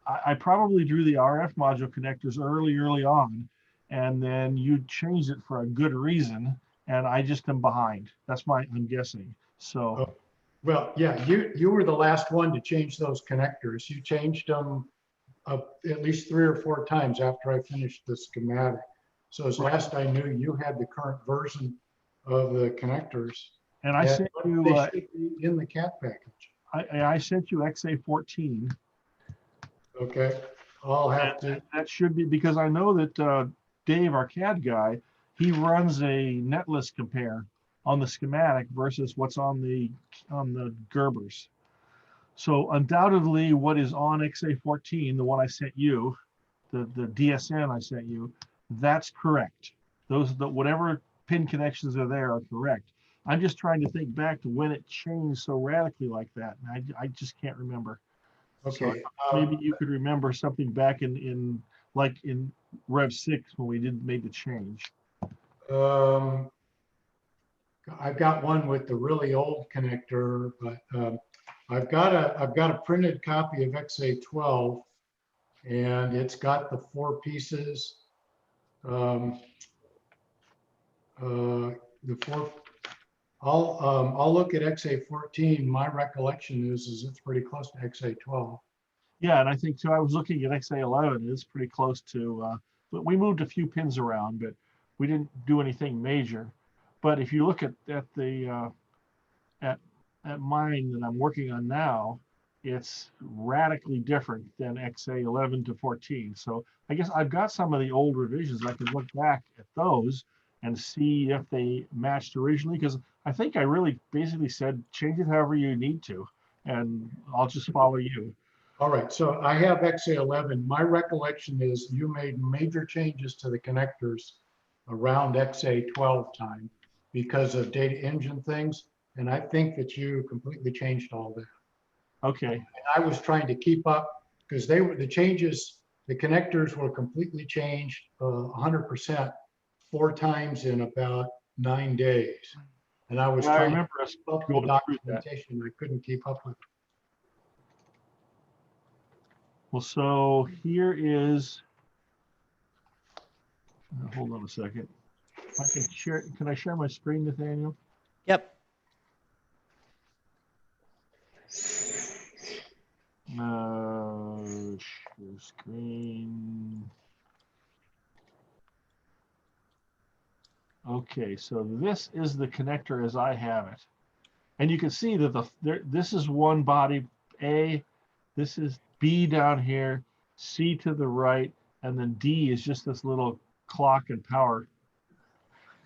D: I probably drew the RF module connectors early on, and then you changed it for a good reason, and I just am behind. I'm guessing. So.
M: Well, yeah, you were the last one to change those connectors. You changed them at least 3 or 4 times after I finished the schematic. So as last I knew, you had the current version of the connectors.
D: And I sent you
M: they should be in the CAT package.
D: I sent you XA14.
M: Okay, I'll have to.
D: That should be, because I know that Dave, our CAD guy, he runs a netlist compare on the schematic versus what's on the Gerbers. So undoubtedly, what is on XA14, the one I sent you, the DSN I sent you, that's correct. Whatever pin connections are there are correct. I'm just trying to think back to when it changed so radically like that, and I just can't remember.
M: Okay.
D: So maybe you could remember something back in Rev 6 when we made the change.
M: I've got one with the really old connector, but I've got a printed copy of XA12, and it's got the 4 pieces. The 4. I'll look at XA14. My recollection is it's pretty close to XA12.
D: Yeah, and I think too. I was looking at XA11. It's pretty close to. But we moved a few pins around, but we didn't do anything major. But if you look at the at mine that I'm working on now, it's radically different than XA11 to 14. So I guess I've got some of the old revisions. I can look back at those and see if they matched originally, because I think I really basically said change it however you need to, and I'll just follow you.
M: All right, so I have XA11. My recollection is you made major changes to the connectors around XA12 time because of data engine things, and I think that you completely changed all that.
D: Okay.
M: And I was trying to keep up because they were the changes. The connectors were completely changed 100% 4 times in about 9 days, and I was trying to keep up with the documentation. I couldn't keep up with it.
D: Well, so here is. Hold on a second. I can share. Can I share my screen, Nathaniel?
A: Yep.
D: Share screen. Okay, so this is the connector as I have it, and you can see that this is one body A, this is B down here, C to the right, and then D is just this little clock and power.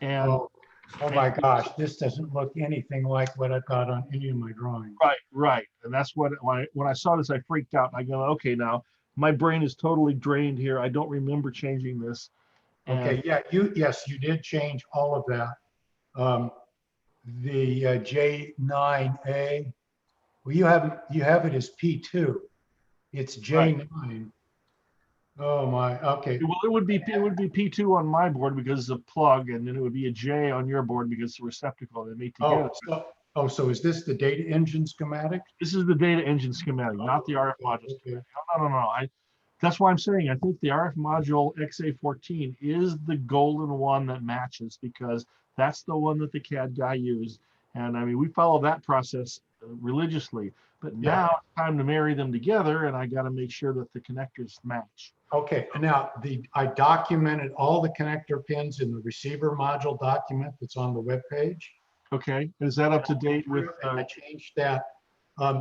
D: And
M: oh my gosh, this doesn't look anything like what I've got on any of my drawings.
D: Right, and that's what when I saw this, I freaked out. I go, okay, now my brain is totally drained here. I don't remember changing this.
M: Okay, yeah, yes, you did change all of that. The J9A, well, you have it as P2. It's J9. Right. Oh my, okay.
D: Well, it would be P2 on my board because it's a plug, and then it would be a J on your board because it's a receptacle. They meet together.
M: So is this the data engine schematic?
D: This is the data engine schematic, not the RF module.
M: Okay.
D: No. That's why I'm saying I think the RF module XA14 is the golden one that matches, because that's the one that the CAD guy used. And I mean, we follow that process religiously, but now it's time to marry them together, and I got to make sure that the connectors match.
M: Okay, now I documented all the connector pins in the receiver module document that's on the web page.
D: Okay, is that up to date with?
M: I changed that.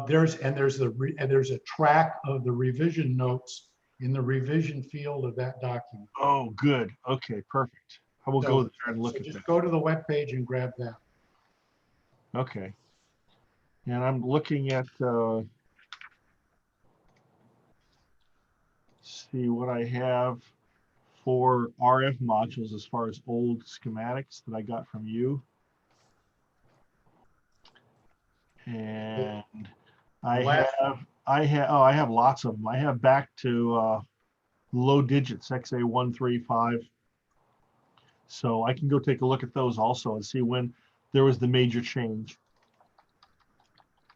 M: There's a track of the revision notes in the revision field of that document.
D: Oh, good. Okay, perfect. I will go there and look at that.
M: Just go to the web page and grab that.
D: Okay. And I'm looking at see what I have for RF modules as far as old schematics that I got from you. And I have lots of them. I have back to low digits, XA135. So I can go take a look at those also and see when there was the major change.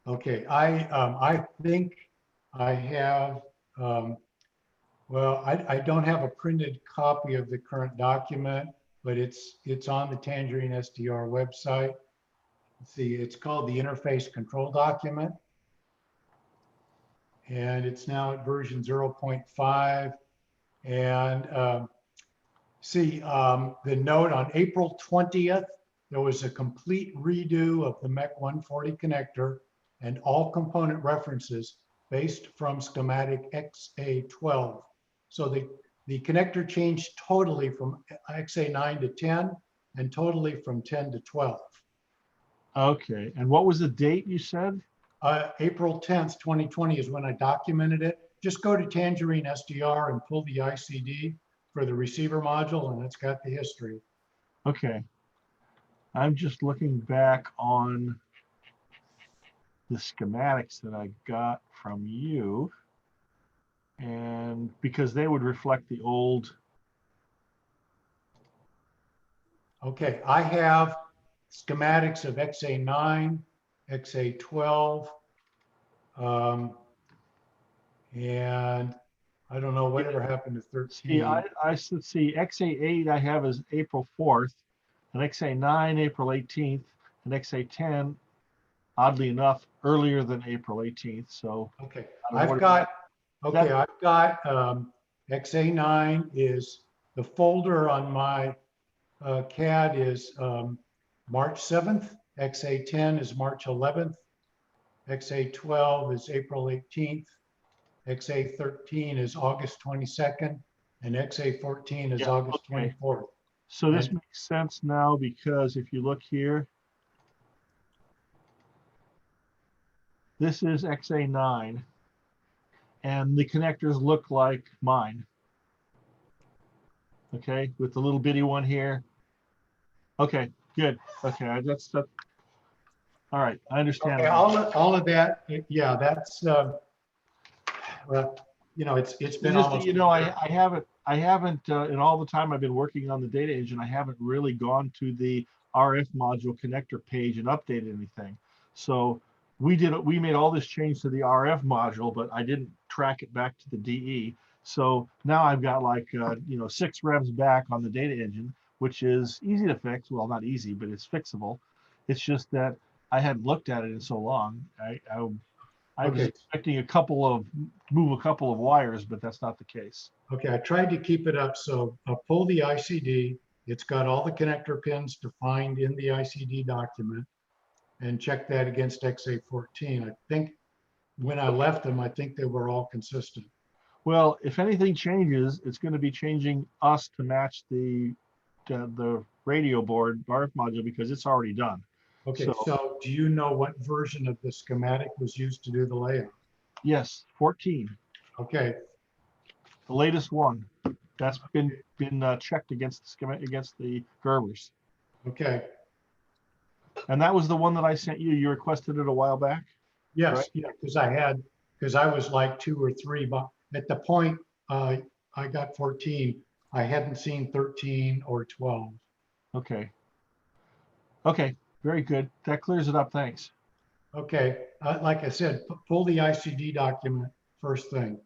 M: Okay, I think I have, well, I don't have a printed copy of the current document, but it's on the Tangerine SDR website. Let's see, it's called the interface control document. And it's now at version 0.5. And the note on April 20th, there was a complete redo of the MEC 140 connector and all component references based from schematic XA12. So the connector changed totally from XA9 to 10 and totally from 10 to 12.
D: Okay, and what was the date you said?
M: April 10th, 2020 is when I documented it. Just go to Tangerine SDR and pull the ICD for the receiver module, and it's got the history.
D: Okay. I'm just looking back on the schematics that I got from you, and because they would reflect the old.
M: Okay, I have schematics of XA9, XA12, and I don't know whatever happened to 13.
D: See, I see XA8 I have is April 4th, and XA9 April 18th, and XA10, oddly enough, earlier than April 18th. So
M: okay,
D: I
M: I've got XA9 is the folder on my CAD is March 7th, XA10 is March 11th, XA12 is April 18th, XA13 is August 22nd, and XA14 is
D: Yeah,
M: August
D: okay.
M: 24th.
D: So this
M: And-
D: makes sense now, because if you look here, this is XA9, and the connectors look like mine. Okay, with the little bitty one here. Okay, good. Okay, that's that. All right, I understand.
M: Okay,
D: now.
M: all of that, yeah, that's well, you know, it's been
D: Just,
M: almost.
D: you know, I haven't in all the time I've been working on the data engine, I haven't really gone to the RF module connector page and updated anything. So we made all this change to the RF module, but I didn't track it back to the DE. So now I've got like you know, 6 revs back on the data engine, which is easy to fix. Well, not easy, but it's fixable. It's just that I hadn't looked at it in so long. I was expecting move a couple of wires, but that's not the case.
M: Okay, I tried to keep it up. So I'll pull the ICD. It's got all the connector pins defined in the ICD document, and check that against XA14. I think when I left them, I think they were all consistent.
D: Well, if anything changes, it's going to be changing us to match the radio board RF module, because it's already done.
M: Okay, so do you know what version of the schematic was used to do the layout?
D: Yes, 14.
M: Okay.
D: The latest one. That's been checked against the schematic, against the Gerbers.
M: Okay.
D: And that was the one that I sent you. You requested it a while back?
M: Yes,
D: right?
M: yeah, because I was like 2 or 3, but at the point I got 14, I hadn't seen 13 or 12.
D: Okay. Okay, very good. That clears it up. Thanks.
M: Okay, like I said, pull the ICD document first thing.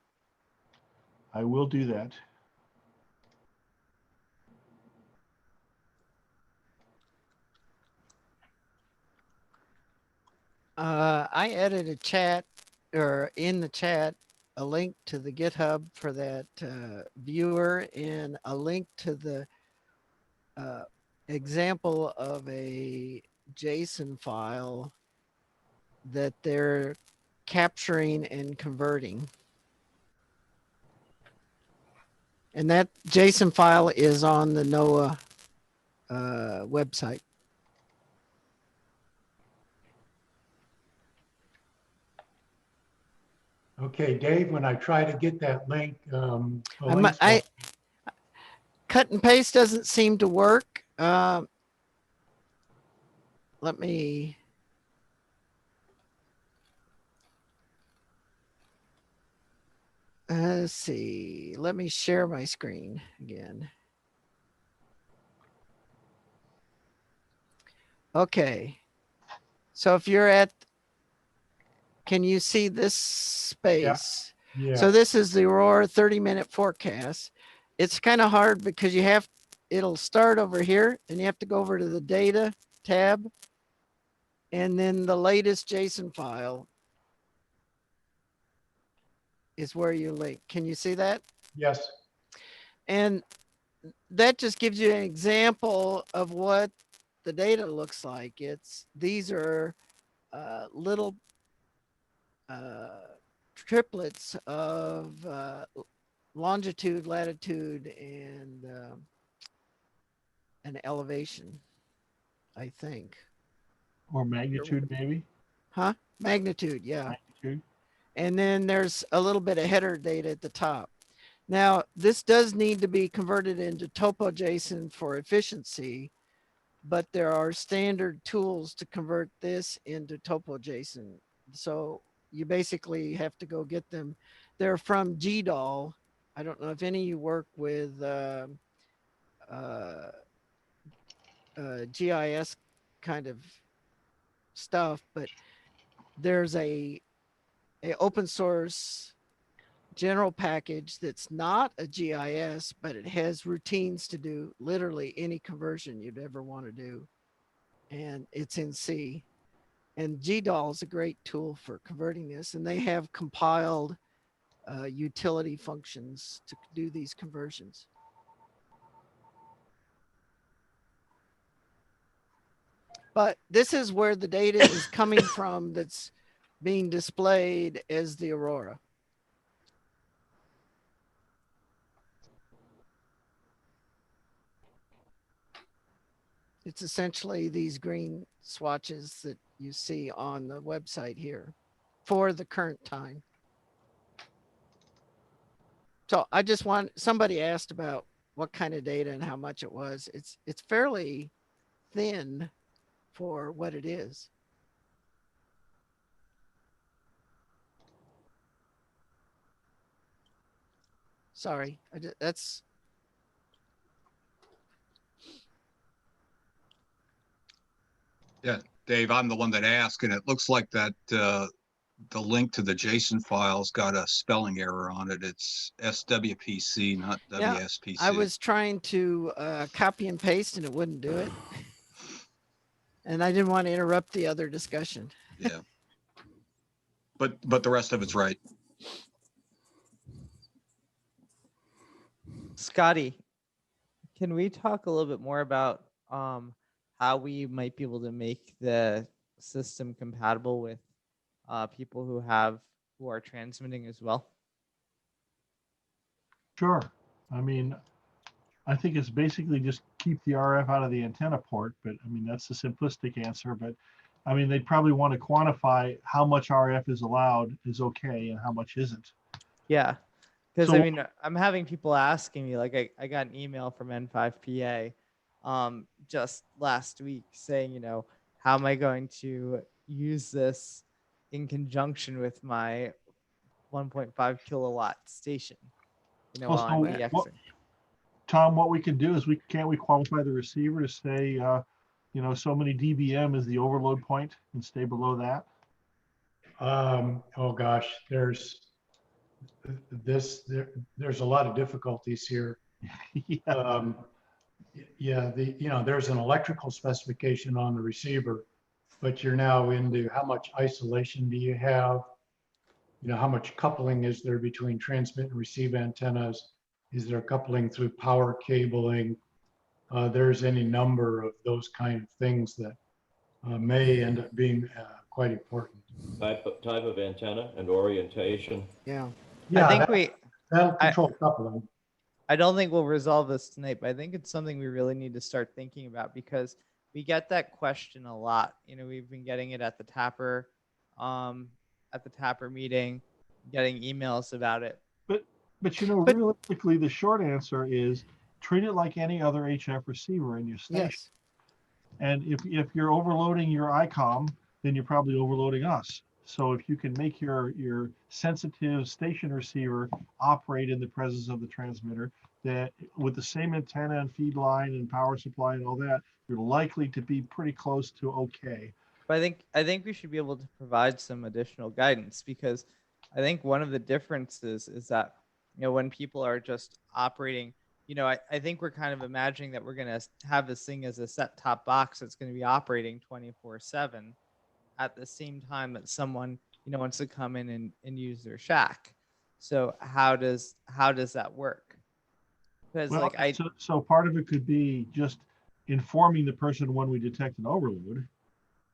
D: I will do that.
B: I added a chat, or in the chat, a link to the GitHub for that viewer, and a link to the example of a JSON file that they're capturing and converting. And that JSON file is on the NOAA website.
M: Okay, Dave, when I try to get that link,
B: cut and paste doesn't seem to work. Let me. Let's see. Let me share my screen again. Okay. So if you're at, can you see this space?
M: Yeah.
B: So this is the Aurora 30-minute forecast. It's kind of hard because it'll start over here and you have to go over to the data tab and then the latest JSON file is where you link. Can you see that?
M: Yes.
B: And that just gives you an example of what the data looks like. These are little triplets of longitude, latitude, and an elevation, I think.
D: Or magnitude, maybe?
B: Huh? Magnitude, yeah.
D: Magnitude.
B: And then there's a little bit of header data at the top. Now, this does need to be converted into TopoJSON for efficiency, but there are standard tools to convert this into TopoJSON. So you basically have to go get them. They're from GDAL. I don't know if any of you work with GIS kind of stuff, but there's a open source general package that's not a GIS, but it has routines to do literally any conversion you'd ever want to do. And it's in C. And GDAL is a great tool for converting this. And they have compiled utility functions to do these conversions. But this is where the data is coming from that's being displayed as the Aurora. It's essentially these green swatches that you see on the website here for the current time. So I just want, somebody asked about what kind of data and how much it was. It's fairly thin for what it is. Sorry, that's.
H: Yeah, Dave, I'm the one that asked, and it looks like that the link to the JSON file's got a spelling error on it. It's SWPC, not WSPC.
B: I was trying to copy and paste and it wouldn't do it. And I didn't want to interrupt the other discussion.
H: Yeah. But the rest of it's right.
A: Scotty, can we talk a little bit more about how we might be able to make the system compatible with people who are transmitting as well?
D: Sure. I mean, I think it's basically just keep the RF out of the antenna port, but I mean, that's the simplistic answer. But I mean, they'd probably want to quantify how much RF is allowed, is okay, and how much isn't.
A: Yeah. Because
D: So-
A: I mean, I'm having people asking me, like I got an email from N5PA just last week saying, you know, how am I going to use this in conjunction with my 1.5 kilowatt station, you know,
D: Well,
A: on
D: so
A: DXing.
D: Tom, what we can do is can't we qualify the receiver to say, you know, so many dBm is the overload point and stay below that?
M: Oh gosh, there's a lot of difficulties here.
D: Yeah.
M: Yeah, there's an electrical specification on the receiver, but you're now into how much isolation do you have? You know, how much coupling is there between transmit and receive antennas? Is there coupling through power cabling? There's any number of those kind of things that may end up being quite important.
E: Type of antenna and orientation.
B: Yeah.
A: I think
M: that'll control coupling.
A: I don't think we'll resolve this tonight, but I think it's something we really need to start thinking about because we get that question a lot. You know, we've been getting it at the Tapper meeting, getting emails about it.
D: But you know, realistically, the short answer is treat it like any other HF receiver in your station.
B: Yes.
D: And if you're overloading your ICOM, then you're probably overloading us. So if you can make your sensitive station receiver operate in the presence of the transmitter, that with the same antenna and feed line and power supply and all that, you're likely to be pretty close to okay.
A: But I think we should be able to provide some additional guidance because I think one of the differences is that, you know, when people are just operating, you know, I think we're kind of imagining that we're going to have this thing as a set-top box that's going to be operating 24/7 at the same time that someone, you know, wants to come in and use their shack. So how does that work? Because
D: Well, so part of it could be just informing the person when we detect an overload.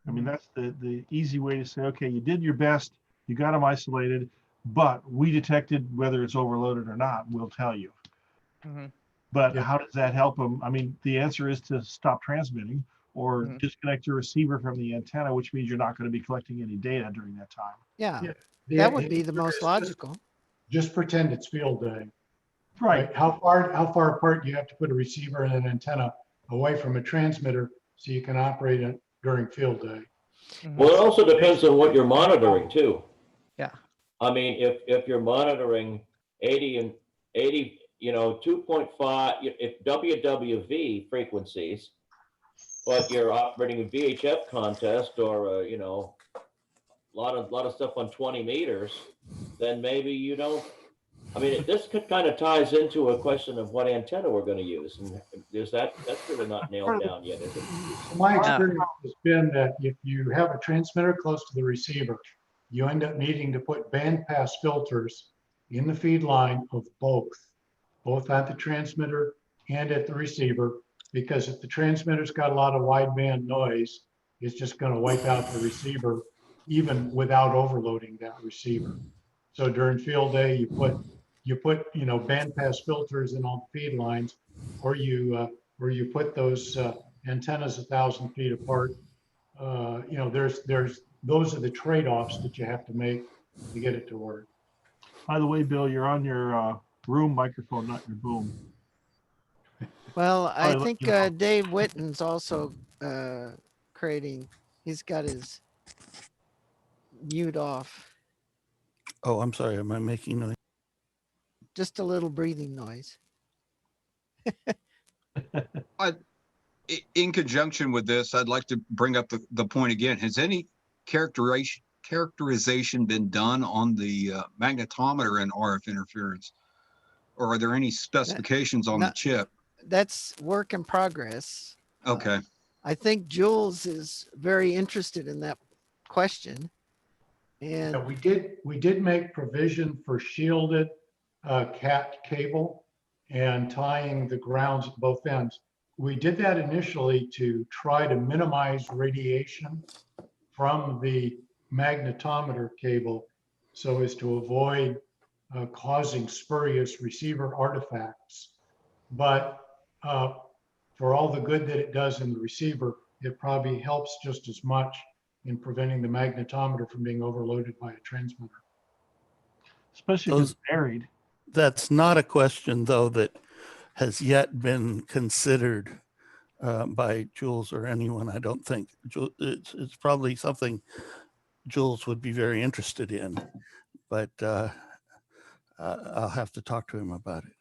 D: I mean, that's the easy way to say, okay, you did your best, you got them isolated, but we detected whether it's overloaded or not, we'll tell you.
A: Mm-hmm.
D: But how does that help them? I mean, the answer is to stop transmitting or disconnect your receiver from the antenna, which means you're not going to be collecting any data during that time.
B: Yeah, that would be the most logical.
M: Just pretend it's field day.
D: Right.
M: How far apart do you have to put a receiver and an antenna away from a transmitter so you can operate it during field day?
E: Well, it also depends on what you're monitoring too.
A: Yeah.
E: I mean, if you're monitoring 80, you know, 2.5, if WWV frequencies but you're operating a VHF contest or you know, a lot of stuff on 20 meters, then maybe you don't. I mean, this kind of ties into a question of what antenna we're going to use, and that's really not nailed down yet, is it?
M: My experience has been that if you have a transmitter close to the receiver, you end up needing to put bandpass filters in the feed line of both at the transmitter and at the receiver, because if the transmitter's got a lot of wideband noise, it's just going to wipe out the receiver, even without overloading that receiver. So during field day, you put you know, bandpass filters in all the feed lines, or you put those antennas 1,000 feet apart. You know, those are the trade-offs that you have to make to get it to work.
D: By the way, Bill, you're on your room microphone, not your boom.
B: Well, I
D: Probably
B: think
D: let you know.
B: Dave Witten's also creating, he's got his mute off.
C: Oh, I'm sorry. Am I making noise?
B: Just a little breathing noise.
H: In conjunction with this, I'd like to bring up the point again. Has any characterization been done on the magnetometer and RF interference? Or are there any specifications on the chip?
B: That's work in progress.
H: Okay.
B: I think Jules is very interested in that question. And
M: yeah, we did make provision for shielded cat cable and tying the grounds at both ends. We did that initially to try to minimize radiation from the magnetometer cable so as to avoid causing spurious receiver artifacts. But for all the good that it does in the receiver, it probably helps just as much in preventing the magnetometer from being overloaded by a transmitter.
D: Especially if it's buried.
C: That's not a question, though, that has yet been considered by Jules or anyone, I don't think. It's probably something Jules would be very interested in, but I'll have to talk to him about it.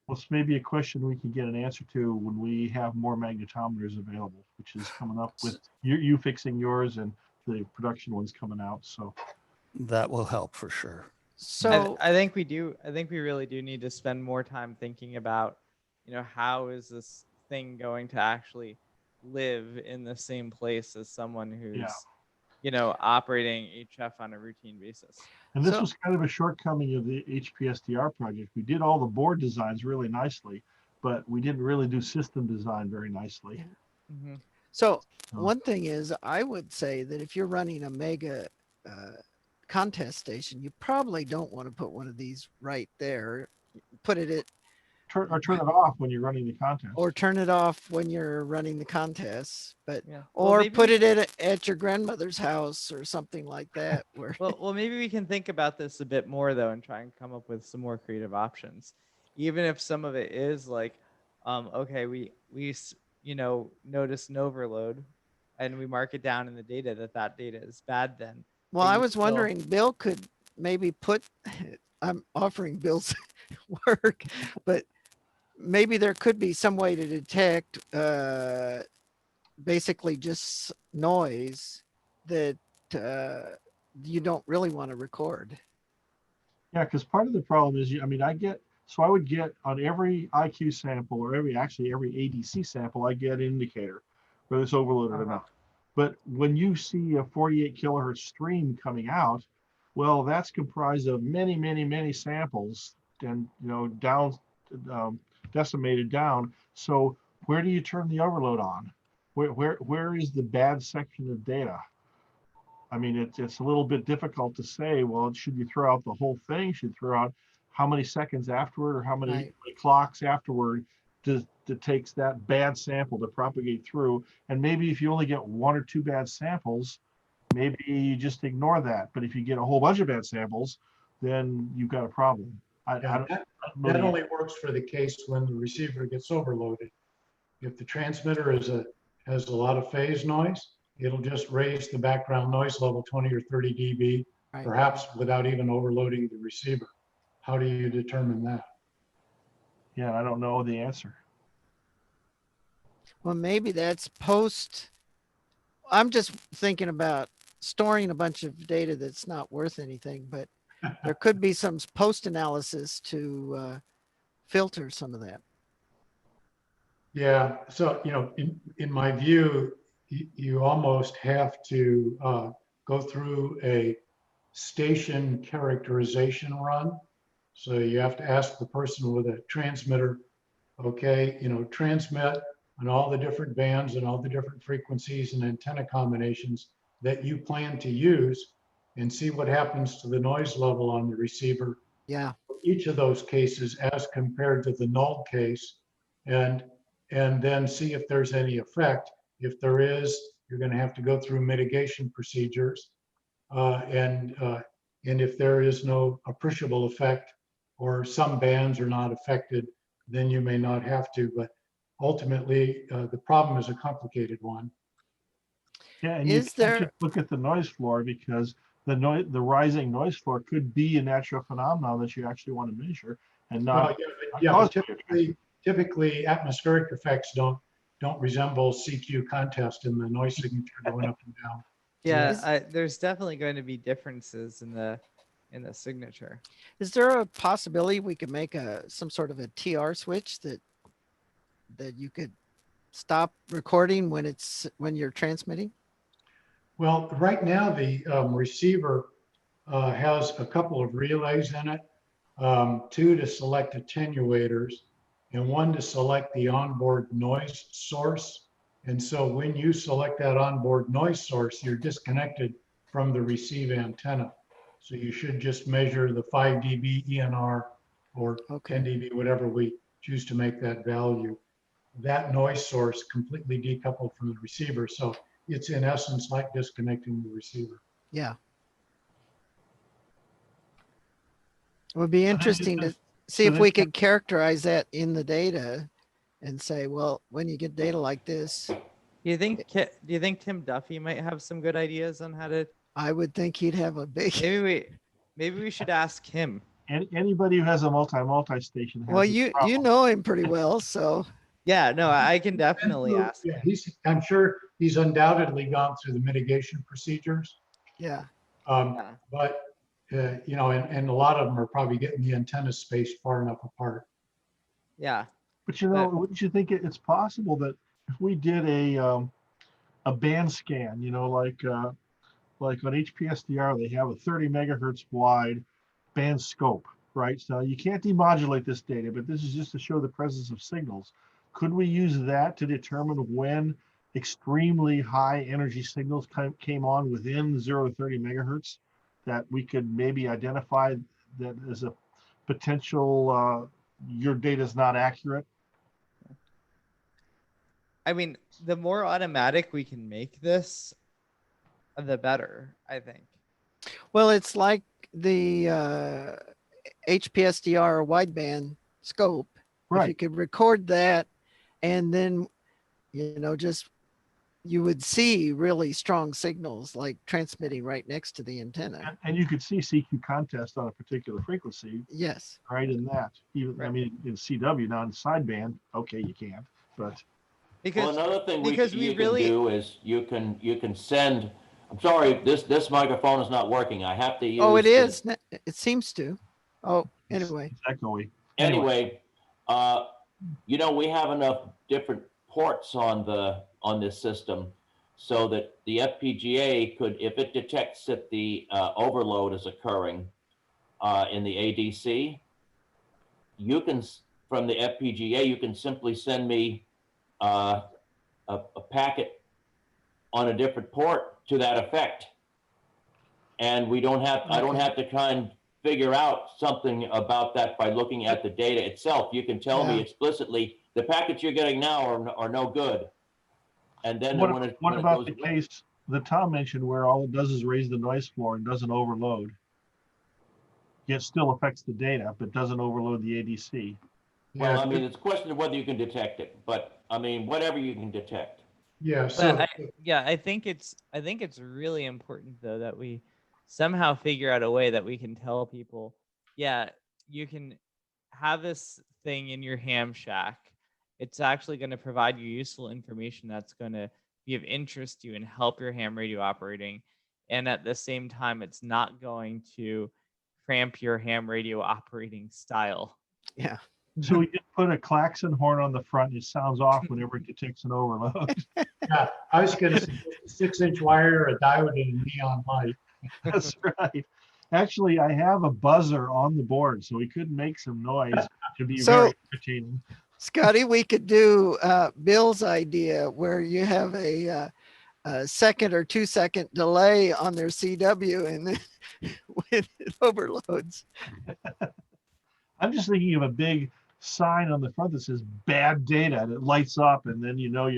D: Well, it's maybe a question we can get an answer to when we have more magnetometers available, which is coming up with you fixing yours and the production ones coming out. So
C: that will help for sure.
B: So
A: I think we do. I think we really do need to spend more time thinking about, you know, how is this thing going to actually live in the same place as someone who's, you know, operating HF on a routine basis.
D: And this was kind of a shortcoming of the HPSTR project. We did all the board designs really nicely, but we didn't really do system design very nicely.
A: Mm-hmm.
B: So one thing is, I would say that if you're running a mega contest station, you probably don't want to put one of these right there. Put it at
D: turn it off when you're running the contest.
B: Or turn it off when you're running the contests, but
A: Well,
B: or put it at your grandmother's house or something like that. Where
A: well, maybe we can think about this a bit more though, and try and come up with some more creative options. Even if some of it is like, okay, we you know, notice an overload, and we mark it down in the data that data is bad. Then
B: well, I was wondering, Bill could maybe put. I'm offering Bill's work, but maybe there could be some way to detect basically just noise that you don't really want to record.
D: Yeah, because part of the problem is, I mean, I would get on every IQ sample or every ADC sample, I get an indicator whether it's overloaded or not. But when you see a 48 kilohertz stream coming out, well, that's comprised of many, many, many samples and, you know, decimated down. So where do you turn the overload on? Where is the bad section of data? I mean, it's a little bit difficult to say, well, should you throw out the whole thing? Should you throw out how many seconds afterward or how many clocks afterward that takes that bad sample to propagate through? And maybe if you only get one or two bad samples, maybe you just ignore that. But if you get a whole bunch of bad samples, then you've got a problem.
M: That only works for the case when the receiver gets overloaded. If the transmitter has a lot of phase noise, it'll just raise the background noise level 20 or 30 dB, perhaps without even overloading the receiver. How do you determine that?
D: Yeah, I don't know the answer.
B: Well, maybe that's post. I'm just thinking about storing a bunch of data that's not worth anything, but there could be some post analysis to filter some of that.
M: Yeah, so, in my view, you almost have to go through a station characterization run. So you have to ask the person with a transmitter, okay, transmit on all the different bands and all the different frequencies and antenna combinations that you plan to use, and see what happens to the noise level on the receiver.
B: Yeah.
M: Each of those cases as compared to the null case, and then see if there's any effect. If there is, you're going to have to go through mitigation procedures, and if there is no appreciable effect, or some bands are not affected, then you may not have to. But ultimately, the problem is a complicated one.
D: Yeah, and you can't just look at the noise floor, because the rising noise floor could be a natural phenomenon that you actually want to measure and not.
M: But typically atmospheric effects don't resemble CQ contest in the noise signature going up and down.
A: Yeah, there's definitely going to be differences in the signature.
B: Is there a possibility we could make some sort of a TR switch that you could stop recording when you're transmitting?
M: Well, right now the receiver has a couple of relays in it, 2 to select attenuators and 1 to select the onboard noise source. And so when you select that onboard noise source, you're disconnected from the receive antenna. So you should just measure the 5 dB ENR or 10 dB, whatever we choose to make that value. That noise source completely decoupled from the receiver. So it's in essence like disconnecting the receiver.
B: Yeah. It would be interesting to see if we could characterize that in the data and say, well, when you get data like this.
A: Do you think Tim Duffy might have some good ideas on how to?
B: I would think he'd have a big.
A: Maybe we should ask him.
D: Anybody who has a multi station.
B: Well, you know him pretty well, so.
A: Yeah, no, I can definitely ask.
M: Yeah, I'm sure he's undoubtedly gone through the mitigation procedures.
B: Yeah.
M: But and a lot of them are probably getting the antenna spaced far enough apart.
A: Yeah.
D: But wouldn't you think it's possible that if we did a band scan, like on HPSDR, they have a 30 megahertz wide band scope, right? So you can't demodulate this data, but this is just to show the presence of signals. Could we use that to determine when extremely high energy signals came on within 0 to 30 megahertz, that we could maybe identify that as a potential your data is not accurate?
A: I mean, the more automatic we can make this, the better, I think.
B: Well, it's like the HPSDR wideband scope.
D: Right.
B: If you could record that, and then, just you would see really strong signals like transmitting right next to the antenna.
D: And you could see CQ contest on a particular frequency.
B: Yes.
D: Right in that. Even, I mean, in CW, not in sideband, okay, you can't, but.
E: Well, another thing you can do is you can send. I'm sorry, this microphone is not working. I have to use.
B: Oh, it is. It seems to. Oh, anyway.
D: It's echoey.
E: Anyway, we have enough different ports on this system, so that the FPGA could, if it detects that the overload is occurring in the ADC, you can, from the FPGA, you can simply send me a packet on a different port to that effect, and I don't have to try and figure out something about that by looking at the data itself. You can tell me explicitly the packets you're getting now are no good, and then
D: what about the case that Tom mentioned where all it does is raise the noise floor and doesn't overload, yet still affects the data but doesn't overload the ADC?
E: Well, I mean, it's a question of whether you can detect it, but I mean, whatever you can detect.
M: Yeah. So
A: I think it's really important though that we somehow figure out a way that we can tell people, yeah, you can have this thing in your ham shack. It's actually going to provide you useful information that's going to be of interest to you and help your ham radio operating. And at the same time, it's not going to cramp your ham radio operating style.
B: Yeah.
D: So we just put a klaxon horn on the front. It sounds off whenever it detects an overload.
M: Yeah, I was going to say 6-inch wire, a diode, and a neon light.
D: That's right. Actually, I have a buzzer on the board, so we could make some noise to be
B: So-
D: very entertaining.
B: Scotty, we could do Bill's idea where you have a 1 or 2 second delay on their CW and then when it overloads.
D: I'm just thinking of a big sign on the front that says bad data and it lights up, and then you know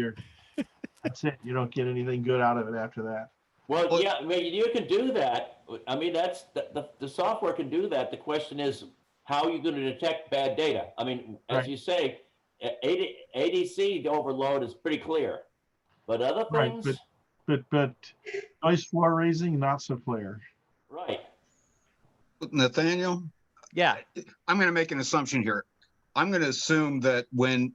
D: that's it. You don't get anything good out of it after that.
E: Well, yeah, I mean, you can do that. I mean, that's the software can do that. The question is, how are you going to detect bad data? I mean, as
D: Right.
E: you say, ADC overload is pretty clear, but other
D: Right,
E: things,
D: but noise floor raising, not so clear.
E: right?
H: Nathaniel,
A: Yeah.
H: I'm going to make an assumption here. I'm going to assume that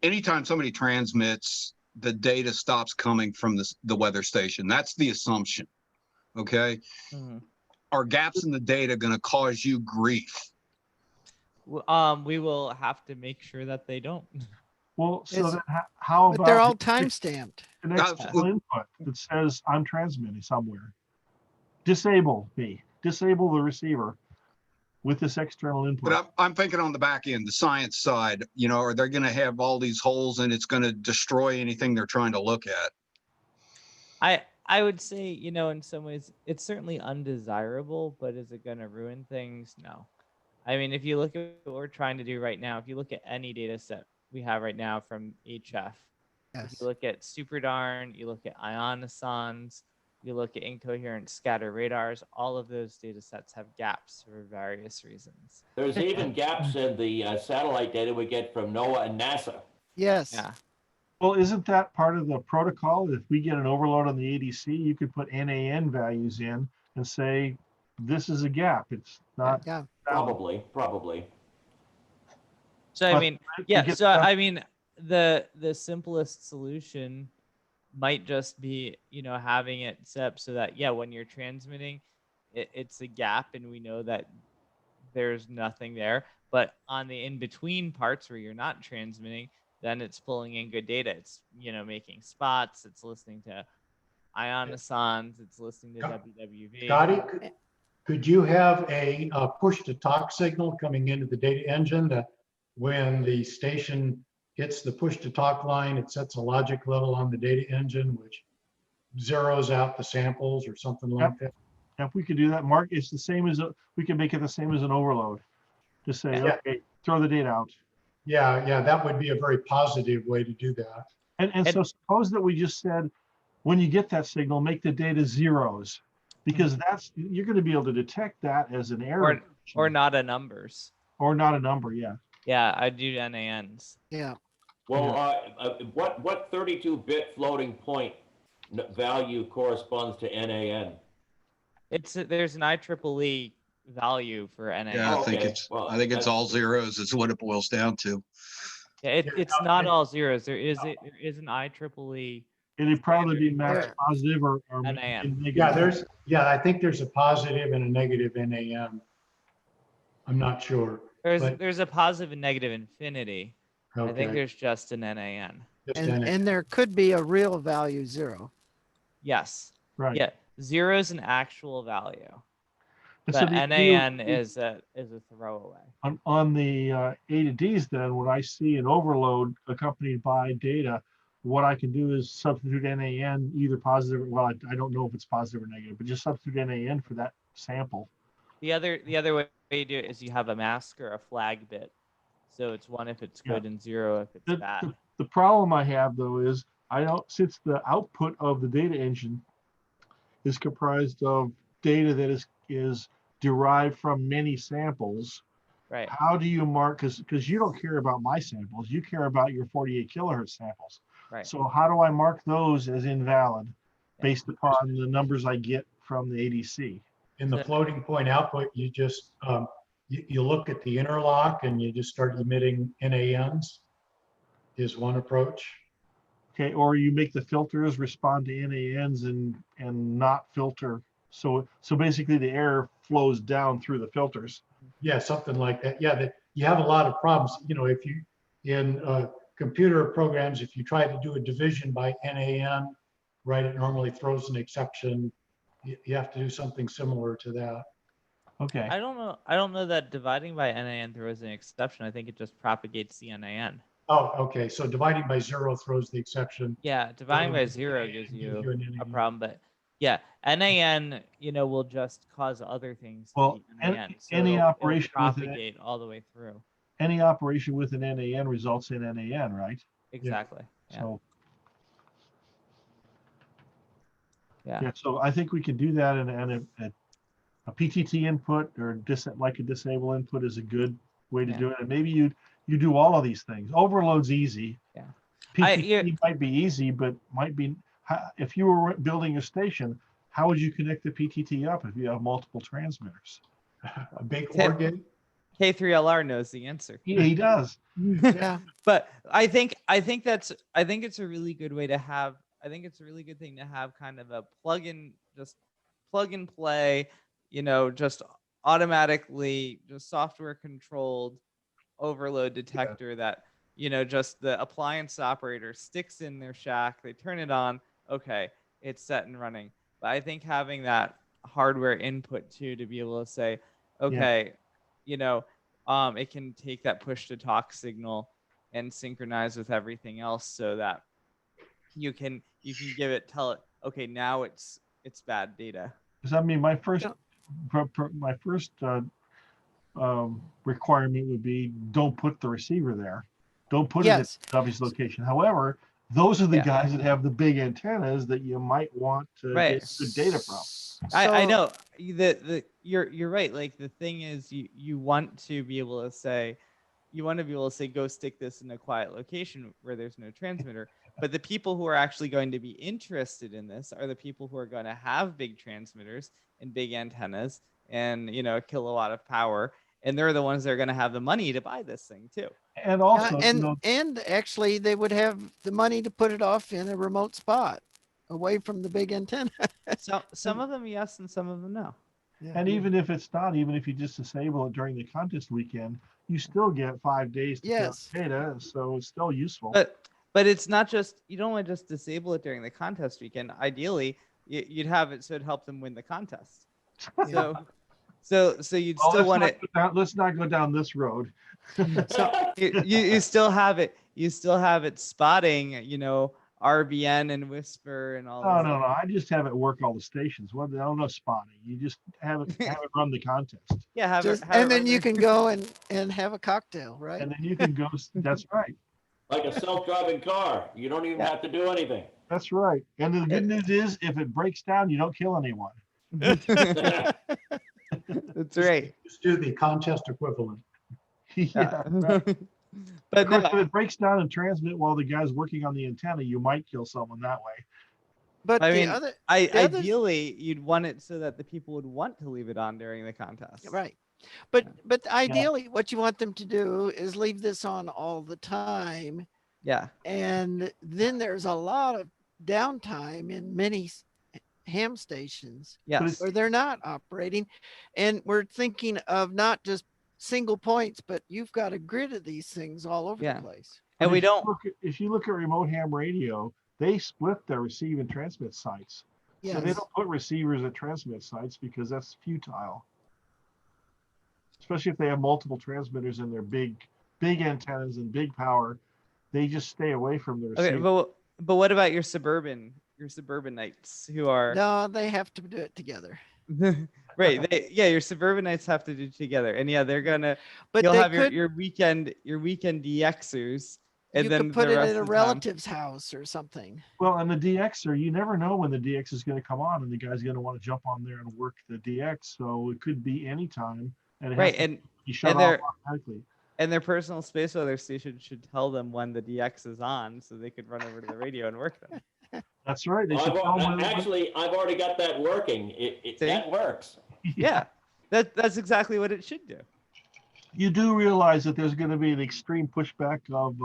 H: anytime somebody transmits, the data stops coming from the weather station. That's the assumption. Okay.
A: Mhm.
H: Are gaps in the data going to cause you grief?
A: We will have to make sure that they don't.
D: Well, so
B: It's-
D: then how
B: But
D: about
B: they're all time stamped.
D: an external input that says I'm transmitting somewhere? Disable the receiver with this external input.
H: But I'm thinking on the back end, the science side, are they going to have all these holes and it's going to destroy anything they're trying to look at?
A: I would say, in some ways, it's certainly undesirable, but is it going to ruin things? No. I mean, if you look at what we're trying to do right now, if you look at any data set we have right now from HF, if you look at SuperDarn, you look at ionosons, you look at incoherent scatter radars, all of those data sets have gaps for various reasons.
E: There's even gaps in the satellite data we get from NOAA and NASA.
B: Yes.
A: Yeah.
D: Well, isn't that part of the protocol? If we get an overload on the ADC, you could put NAN values in and say, this is a gap. It's not.
B: Yeah.
E: Probably.
A: So I
D: But
A: mean,
D: to
A: yeah.
D: get
A: So
D: that-
A: I mean, the simplest solution might just be having it set up so that when you're transmitting, it's a gap, and we know that there's nothing there. But on the in between parts where you're not transmitting, then it's pulling in good data. It's making spots. It's listening to ionosons. It's listening to WWV.
M: Scotty, could you have a push to talk signal coming into the data engine that when the station hits the push to talk line, it sets a logic level on the data engine, which zeroes out the samples or something like that?
D: If we could do that, Mark, it's the same as we can make it the same as an overload. Just say,
M: Yeah.
D: okay, throw the data out.
M: Yeah, that would be a very positive way to do that.
D: And so suppose that we just said, when you get that signal, make the data zeros, because you're going to be able to detect that as an error.
A: Or not a numbers.
D: Or not a number, yeah.
A: Yeah, I do NANs.
B: Yeah.
E: Well, what 32-bit floating point value corresponds to NAN?
A: There's an IEEE value for NAN.
H: Yeah, I think it's all zeros is what it boils down to.
A: Yeah, it's not all zeros. There is an IEEE.
D: It'd probably be max positive or
A: NAN.
D: negative.
M: I think there's a positive and a negative NAN. I'm not sure.
A: There's a positive and negative infinity. I think
M: Okay.
A: there's just an NAN.
B: And there could be a real value 0.
A: Yes.
D: Right.
A: Yeah. 0 is an actual value.
D: And so
A: But
D: the
A: NAN
D: idea
A: is a throwaway.
D: on the A to Ds, then when I see an overload accompanied by data, what I can do is substitute NAN either positive. Well, I don't know if it's positive or negative, but just substitute NAN for that sample.
A: The other way you do it is you have a mask or a flag bit. So it's 1 if it's good and 0 if it's bad.
D: The problem I have though is since the output of the data engine is comprised of data that is derived from many samples.
A: Right.
D: How do you mark, because you don't care about my samples, you care about your 48 kilohertz samples.
A: Right.
D: So how do I mark those as invalid based upon the numbers I get from the ADC?
M: In the floating point output, you just you look at the interlock and you just start emitting NANs. is one approach.
D: Okay, or you make the filters respond to NANs and not filter. So basically the air flows down through the filters.
M: Yeah, something like that. Yeah, you have a lot of problems. You know, if you in computer programs, if you try to do a division by NAN, right, it normally throws an exception. You have to do something similar to that.
D: Okay.
A: I don't know that dividing by NAN throws an exception. I think it just propagates the NAN.
M: Oh, okay. So dividing by 0 throws the exception.
A: Yeah, dividing by 0 gives you a problem, but yeah, NAN, will just cause other things to
D: Well,
A: be NAN. So
D: any
A: it'll
D: operation with
A: propagate all the way through.
D: any operation with an NAN results in NAN, right?
A: Exactly. Yeah.
D: So
A: yeah.
D: So I think we can do that, and a PTT input or like a disable input is a good way to do it. And maybe you do all of these things. Overload's easy.
A: Yeah.
D: PTT might be easy, but might be if you were building a station, how would you connect the PTT up if you have multiple transmitters?
M: A big organ.
A: K3LR knows the answer.
D: He does.
B: Yeah.
A: But I think it's a really good way to have. I think it's a really good thing to have kind of a plug and play, just automatically just software controlled overload detector that, just the appliance operator sticks in their shack, they turn it on, okay, it's set and running. But I think having that hardware input too, to be able to say, okay, it can take that push to talk signal and synchronize with everything else so that you can tell it, okay, now it's bad data.
D: Because I mean, my first requirement would be don't put the receiver there. Don't put it in the obvious location. However, those are the guys that have the big antennas that you might want to get good data from.
A: I know you're right. Like the thing is, you want to be able to say, go stick this in a quiet location where there's no transmitter. But the people who are actually going to be interested in this are the people who are going to have big transmitters and big antennas and a kilowatt of power, and they're the ones that are going to have the money to buy this thing too.
D: And also,
B: and actually, they would have the money to put it off in a remote spot, away from the big antenna.
A: Some of them yes, and some of them no.
B: Yeah.
D: And even if it's not, even if you just disable it during the contest weekend, you still get 5 days to get data, so it's still useful.
A: But it's not just, you don't want to just disable it during the contest weekend. Ideally, you'd have it so it helped them win the contest. So you'd still want it.
D: Let's not go down this road.
A: So you still have it. You still have it spotting, RBN and Whisper and all.
D: No. I just have it work all the stations. Well, I don't know spotting. You just have it run the contest.
A: Yeah,
B: and then you can go and have a cocktail, right?
D: And then you can go. That's right.
E: Like a self-driving car. You don't even have to do anything.
D: That's right. And the good news is, if it breaks down, you don't kill anyone.
A: That's right.
M: Just do the contest equivalent.
D: Yeah. Right. But of course, if it breaks down and transmit while the guy's working on the antenna, you might kill someone that way.
B: But
A: ideally, you'd want it so that the people would want to leave it on during the contest.
B: Right. But ideally, what you want them to do is leave this on all the time.
A: Yeah.
B: And then there's a lot of downtime in many ham stations where they're not operating. And we're thinking of not just single points, but you've got a grid of these things all over the place.
A: And we don't.
D: If you look at remote ham radio, they split their receive and transmit sites.
B: Yes.
D: So they don't put receivers at transmit sites because that's futile. Especially if they have multiple transmitters and they're big antennas and big power, they just stay away from the receiver.
A: Okay, but what about your suburbanites who are?
B: No, they have to do it together.
A: Right. Your suburbanites have to do it together, and they're gonna.
B: But
A: you'll have your weekend DXers, and
B: you
A: then
B: could put
A: the
B: it
A: rest
B: at a
A: of the
B: relative's house or something.
D: Well, and the DXer, you never know when the DX is going to come on, and the guy's going to want to jump on there and work the DX. So it could be any time. And you shut off automatically.
A: And their personal space weather station should tell them when the DX is on, so they could run over to the radio and work them.
D: That's right. They
E: I've already got that working. That works.
A: Yeah, that's exactly what it should do.
D: You do realize that there's going to be an extreme pushback of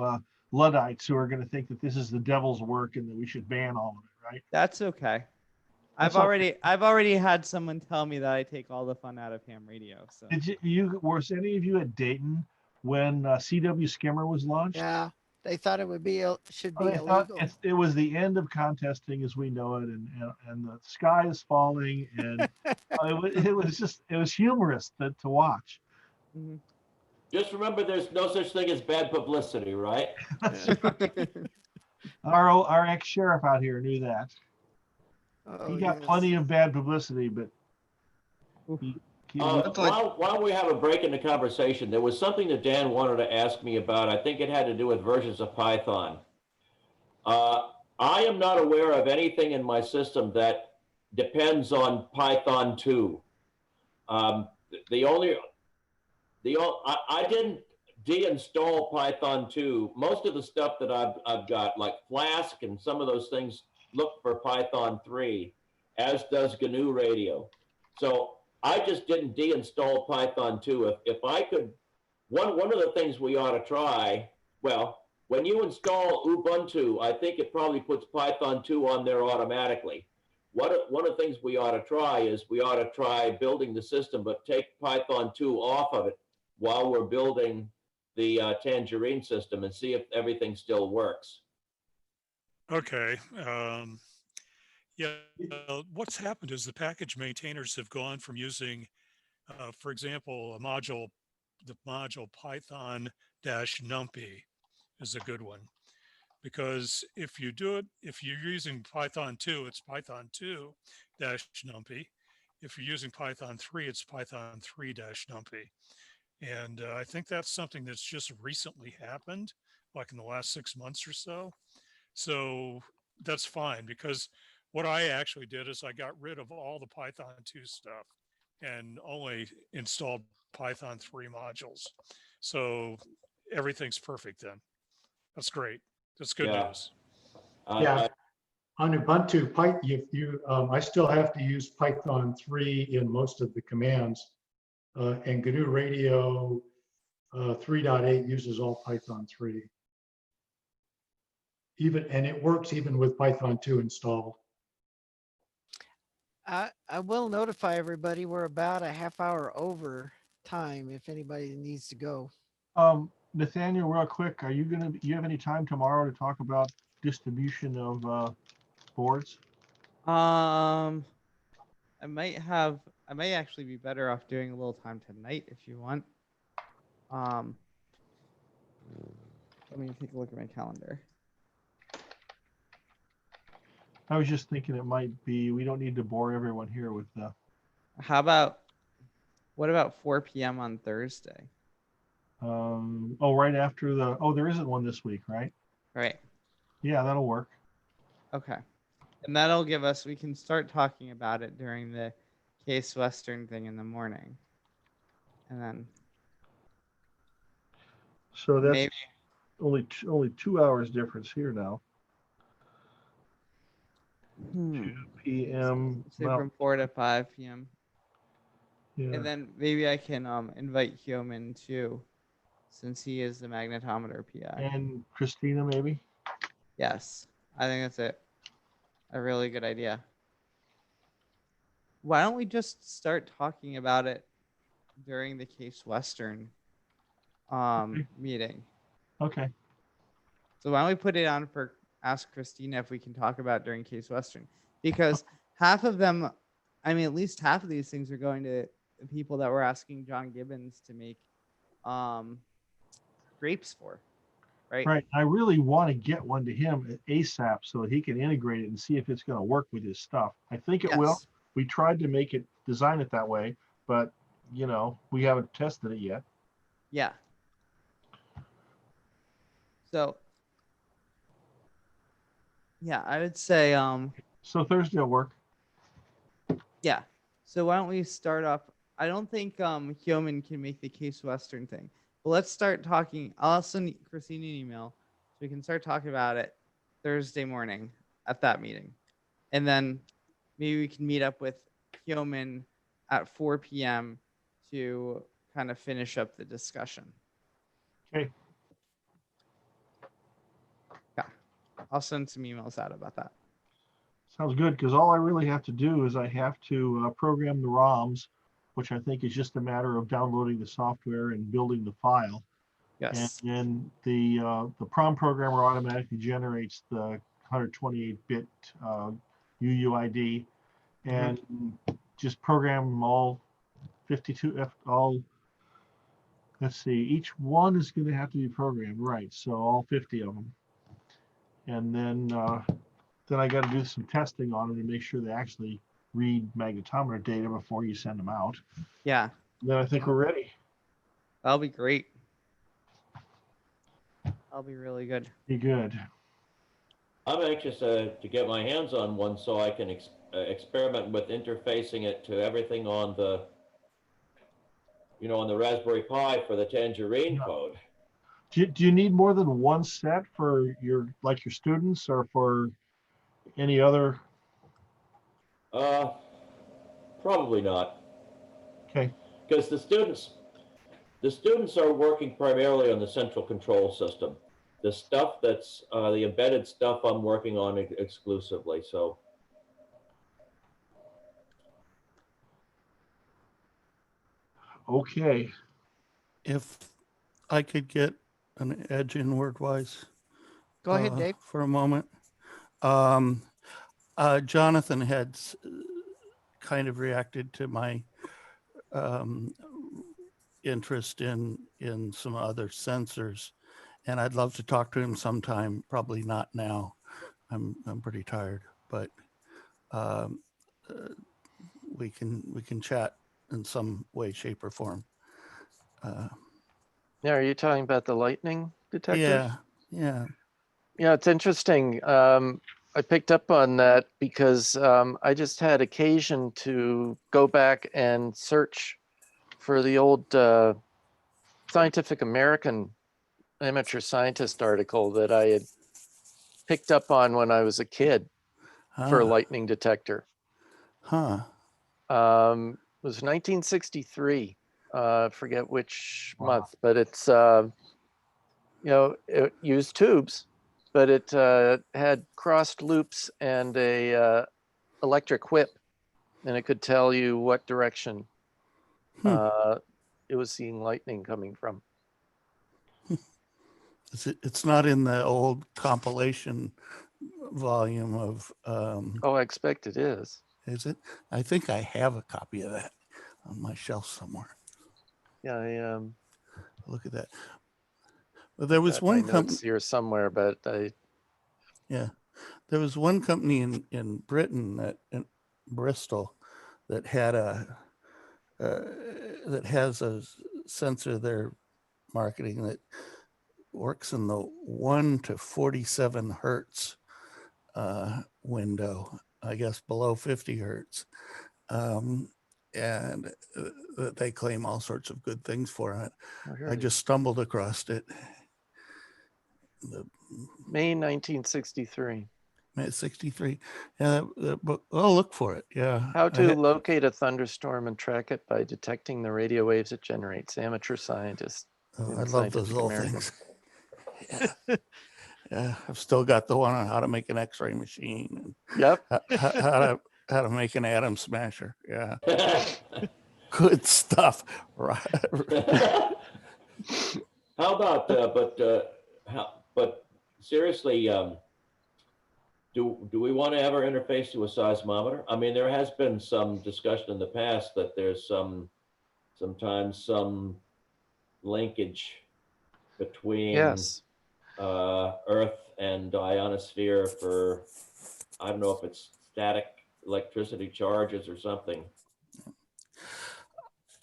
D: Luddites who are going to think that this is the devil's work and that we should ban all of it, right?
A: That's okay.
D: That's
A: I've already had someone tell me that I take all the fun out of ham radio. So
D: Did was any of you at Dayton when CW Skimmer was launched?
B: Yeah, they thought it would be should be
D: They thought
B: illegal.
D: it was the end of contesting as we know it, and the sky is falling, and it was humorous to watch.
A: Mhm.
E: Just remember, there's no such thing as bad publicity, right?
D: Our ex-sheriff out here knew that.
B: Oh,
D: He got
B: yes.
D: plenty of bad publicity, but
E: While we have a break in the conversation, there was something that Dan wanted to ask me about. I think it had to do with versions of Python. I am not aware of anything in my system that depends on Python 2. I didn't deinstall Python 2. Most of the stuff that I've got, like Flask and some of those things, look for Python 3, as does GNU Radio. So I just didn't deinstall Python 2. If I could, one of the things we ought to try, well, when you install Ubuntu, I think it probably puts Python 2 on there automatically. One of the things we ought to try is we ought to try building the system, but take Python 2 off of it while we're building the Tangerine system and see if everything still works.
F: Okay. Yeah, what's happened is the package maintainers have gone from using, for example, the module Python-numpy is a good one. Because if you're using Python 2, it's Python 2-numpy. If you're using Python 3, it's Python 3-numpy. And I think that's something that's just recently happened, like in the last 6 months or so. So that's fine, because what I actually did is I got rid of all the Python 2 stuff and only installed Python 3 modules. So everything's perfect then. That's great. That's good news.
M: Yeah. On Ubuntu, I still have to use Python 3 in most of the commands, and GNU Radio 3.8 uses all Python 3. And it works even with Python 2 installed.
B: I will notify everybody we're about a half hour over time if anybody needs to go.
D: Nathaniel, real quick, you have any time tomorrow to talk about distribution of boards?
A: I might actually be better off doing a little time tonight if you want. Let me take a look at my calendar.
D: I was just thinking it might be, we don't need to bore everyone here with
A: what about 4 p.m. on Thursday?
D: Right after there isn't one this week, right?
A: Right.
D: Yeah, that'll work.
A: Okay. And that'll give us, we can start talking about it during the Case Western thing in the morning. And then.
D: So that's
A: maybe
D: only 2 hours difference here now. 2 p.m.
A: Say from 4 to 5 p.m.
D: Yeah.
A: And then maybe I can invite Hyomin too, since he is the magnetometer PI.
D: And Christina, maybe?
A: Yes, I think that's a really good idea. Why don't we just start talking about it during the Case Western meeting?
D: Okay.
A: So why don't we put it on for ask Christina if we can talk about it during Case Western? Because half of them, at least half of these things are going to the people that we're asking John Gibbons to make grapes for, right?
D: Right. I really want to get one to him ASAP so that he can integrate it and see if it's going to work with his stuff. I think it will. We tried to design it that way, but we haven't tested it yet.
A: Yeah. So yeah, I would say
D: so Thursday will work.
A: Yeah. So why don't we start off? I don't think Hyomin can make the Case Western thing. But let's start talking. I'll send Christina an email so we can start talking about it Thursday morning at that meeting. And then maybe we can meet up with Hyomin at 4 p.m. to kind of finish up the discussion.
D: Okay.
A: I'll send some emails out about that.
D: Sounds good, because all I really have to do is I have to program the ROMs, which I think is just a matter of downloading the software and building the file.
A: Yes.
D: And then the PROM programmer automatically generates the 128-bit UUID and just program them all 52 all. Let's see, each one is going to have to be programmed, right? So all 50 of them, and then I got to do some testing on them to make sure they actually read magnetometer data before you send them out.
A: Yeah.
D: Then I think we're ready.
A: That'll be great. That'll be really good.
D: Be good.
E: I'm anxious to get my hands on one so I can experiment with interfacing it to everything on the, on the Raspberry Pi for the Tangerine code.
D: Do you need more than one set for your students or for any other?
E: Probably not.
D: Okay.
E: Because the students are working primarily on the central control system. The stuff that's the embedded stuff I'm working on exclusively. So.
D: Okay.
C: If I could get an edge in word-wise.
B: Go ahead, Dave.
C: For a moment. Jonathan had kind of reacted to my interest in some other sensors, and I'd love to talk to him sometime. Probably not now. I'm pretty tired, but we can chat in some way, shape, or form.
G: Yeah, are you talking about the lightning detectors?
C: Yeah.
G: Yeah, it's interesting. I picked up on that because I just had occasion to go back and search for the old Scientific American amateur scientist article that I had picked up on when I was a kid for a lightning detector.
C: Huh.
G: It was 1963. Forget which month, but it's it used tubes, but it had crossed loops and a electric whip, and it could tell you what direction it was seeing lightning coming from.
C: It's not in the old compilation volume of.
G: Oh, I expect it is.
C: Is it? I think I have a copy of that on my shelf somewhere.
G: Yeah,
C: look at that. Well, there was one company
G: here somewhere, but
C: there was one company in Britain in Bristol that had that has a sensor they're marketing that works in the 1 to 47 hertz window, I guess below 50 hertz. And they claim all sorts of good things for it. I just stumbled across it.
G: May 1963.
C: May 63. Yeah, I'll look for it. Yeah.
G: How to locate a thunderstorm and track it by detecting the radio waves it generates. Amateur scientist.
C: Oh, I love those little things. Yeah. Yeah, I've still got the one on how to make an X-ray machine.
G: Yep.
C: How to make an atom smasher. Yeah. Good stuff. Right.
E: How about but seriously, do we want to ever interface to a seismometer? I mean, there has been some discussion in the past that there's sometimes some linkage between Earth and ionosphere for, I don't know if it's static electricity charges or something.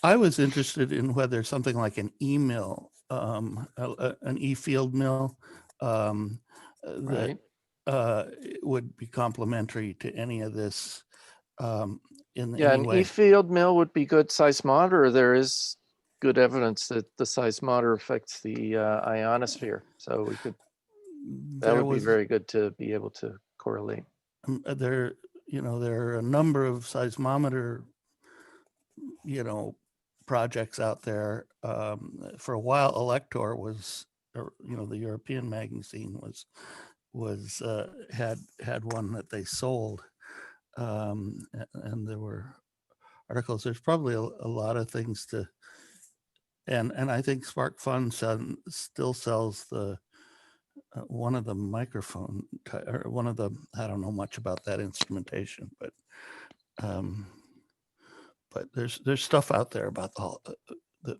C: I was interested in whether something like an e-mill, an e-field mill, that would be complementary to any of this. In any way.
G: An e-field mill would be good. Seismometer, there is good evidence that the seismometer affects the ionosphere, so we could. That would be very good to be able to correlate.
C: There are a number of seismometer, projects out there. For a while, Elector was, the European magazine was was had one that they sold, and there were articles. There's probably a lot of things to, and I think Spark Fun still sells the one of the microphone or one of the, I don't know much about that instrumentation, but there's stuff out there about that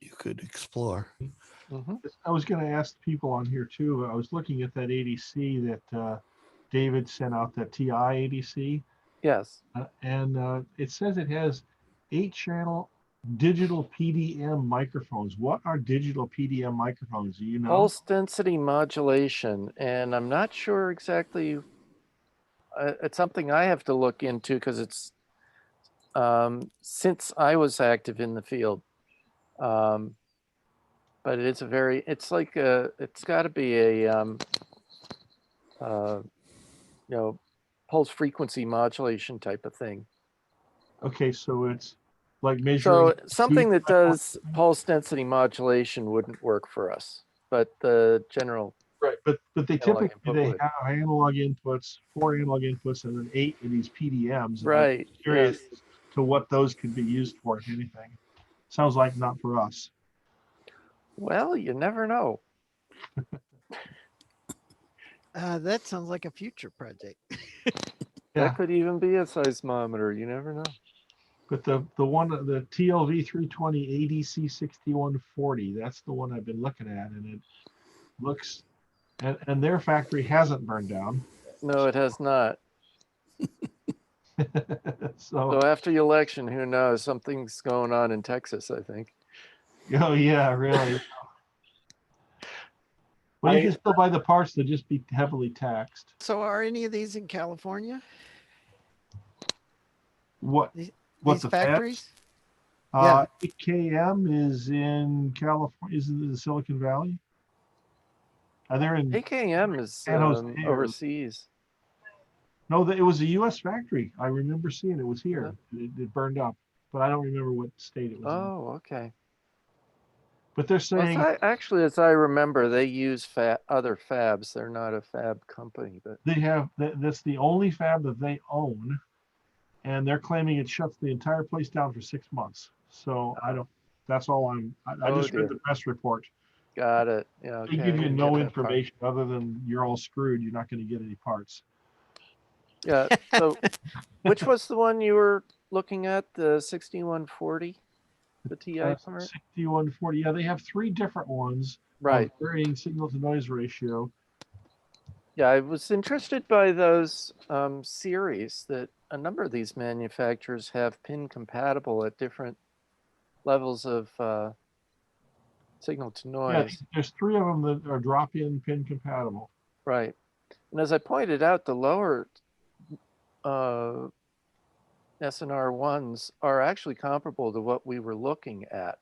C: you could explore.
D: I was going to ask people on here too. I was looking at that ADC that David sent out, that TI ADC.
G: Yes.
D: And it says it has 8-channel digital PDM microphones. What are digital PDM microphones? Do you know?
G: Pulse density modulation, and I'm not sure exactly. It's something I have to look into because it's since I was active in the field. But it's a very, it's like it's got to be a pulse frequency modulation type of thing.
D: Okay, so it's like measuring.
G: So something that does pulse density modulation wouldn't work for us, but the general.
D: Right, but they typically have analog inputs, 4 analog inputs, and then 8 of these PDMs.
G: Right.
D: I'm curious to what those could be used for, if anything. Sounds like not for us.
G: Well, you never know.
B: That sounds like a future project.
G: That could even be a seismometer. You never know.
D: But the TLV 320 ADC 6140, that's the one I've been looking at, and it looks, and their factory hasn't burned down.
G: No, it has not.
D: So
G: after the election, who knows? Something's going on in Texas, I think.
D: Oh yeah, really. Well, you can still buy the parts, they'll just be heavily taxed.
B: So are any of these in California?
D: What
B: these
D: the
B: factories?
D: Yeah. AKM is in California, is in the Silicon Valley. They're in
G: AKM is overseas.
D: No, it was a U.S. factory. I remember seeing it was here. It burned up, but I don't remember what state it was in.
G: Oh, okay.
D: But they're saying
G: actually, as I remember, they use other fabs. They're not a fab company, but
D: they have that's the only fab that they own, and they're claiming it shuts the entire place down for 6 months. So I don't. That's all I just read the press report.
G: Got it. Yeah. Okay.
D: They give you no information other than you're all screwed. You're not going to get any parts.
G: Yeah. So, which was the one you were looking at? The 6140, the TI part.
D: 6140. Yeah, they have 3 different ones.
G: Right.
D: Varying signal to noise ratio.
G: Yeah, I was interested by those series that a number of these manufacturers have pin compatible at different levels of signal to noise.
D: Yeah, there's 3 of them that are drop-in pin compatible.
G: Right. And as I pointed out, the lower SNR ones are actually comparable to what we were looking at.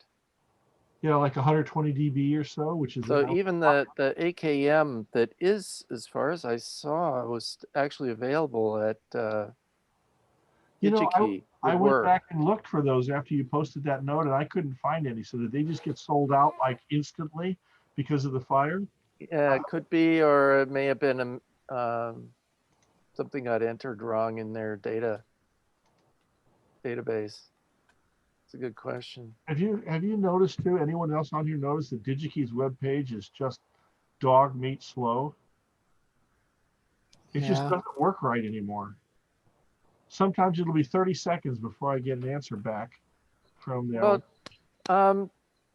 D: Yeah, like 120 dB or so, which is
G: so even the AKM that is, as far as I saw, was actually available at DigiKey.
D: I went back and looked for those after you posted that note, and I couldn't find any. So did they just get sold out like instantly because of the fire?
G: Yeah, it could be, or it may have been something got entered wrong in their database. It's a good question.
D: Have you noticed too? Anyone else on here noticed that DigiKey's webpage is just dog meat slow? It just doesn't work right anymore. Sometimes it'll be 30 seconds before I get an answer back from them.
G: Well,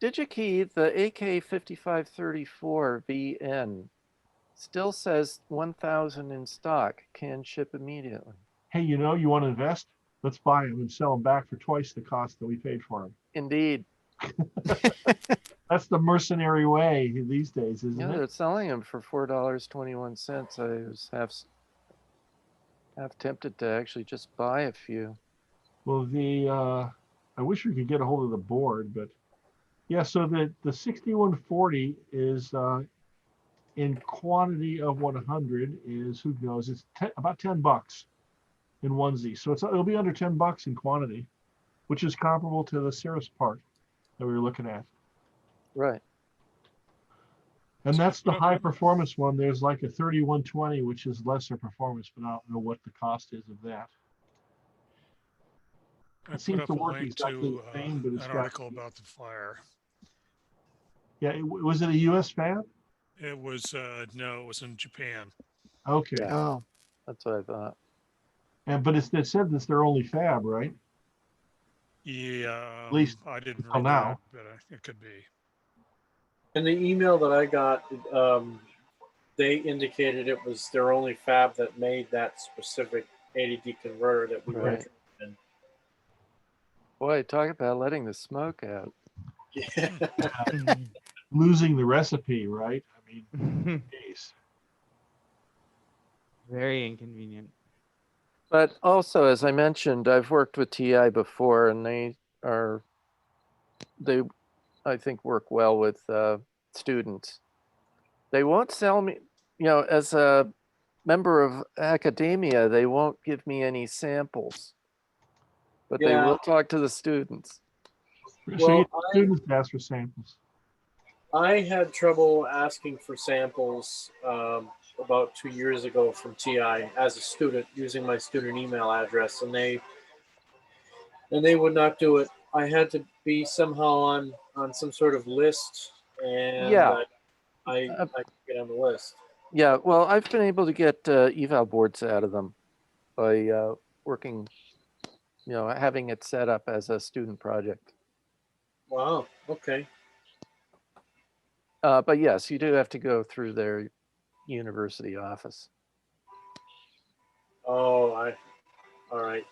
G: DigiKey, the AK5534VN, still says 1,000 in stock, can ship immediately.
D: Hey, you want to invest? Let's buy them and sell them back for twice the cost that we paid for them.
G: Indeed.
D: That's the mercenary way these days, isn't it?
G: Yeah, they're selling them for $4.21. I was half tempted to actually just buy a few.
D: Well, I wish we could get a hold of the board, but yeah, so the 6140 is in quantity of 100 is, who knows, it's about $10 in onesie. So it'll be under $10 in quantity, which is comparable to the Cirrus part that we were looking at.
G: Right.
D: And
F: So I
D: that's the
F: put up-
D: high performance one. There's like a 3120, which is lesser performance, but I don't know what the cost is of that.
F: I
D: It
F: put
D: seems
F: up
D: to
F: a
D: work
F: link
D: exactly
F: to
D: the same, but it's
F: an
D: got,
F: article about the fire.
D: yeah, was it a US fab?
F: It was no, it was in Japan.
D: Okay.
G: Yeah.
B: Oh,
G: That's what I thought.
D: But it said that's their only fab, right?
F: Yeah,
D: At least
F: I didn't
D: until
F: read
D: now.
F: that, but it could be.
I: In the email that I got, they indicated it was their only fab that made that specific ADD converter that we were
G: Right.
I: interested in.
G: Boy, talk about letting the smoke out.
I: Yeah.
D: Losing the recipe, right? I mean, geez.
A: Very inconvenient.
G: But also, as I mentioned, I've worked with TI before, and they I think work well with students. They won't sell me, as a member of academia, they won't give me any samples, but they
I: Yeah.
G: will talk to the students.
D: So you
I: Well,
D: students ask for samples.
I: I had trouble asking for samples about 2 years ago from TI as a student using my student email address, and they would not do it. I had to be somehow on some sort of list, and
G: Yeah.
I: I could get on the list.
G: Yeah, well, I've been able to get eval boards out of them by working, having it set up as a student project.
I: Wow. Okay.
G: But yes, you do have to go through their university office.
I: Oh, all right.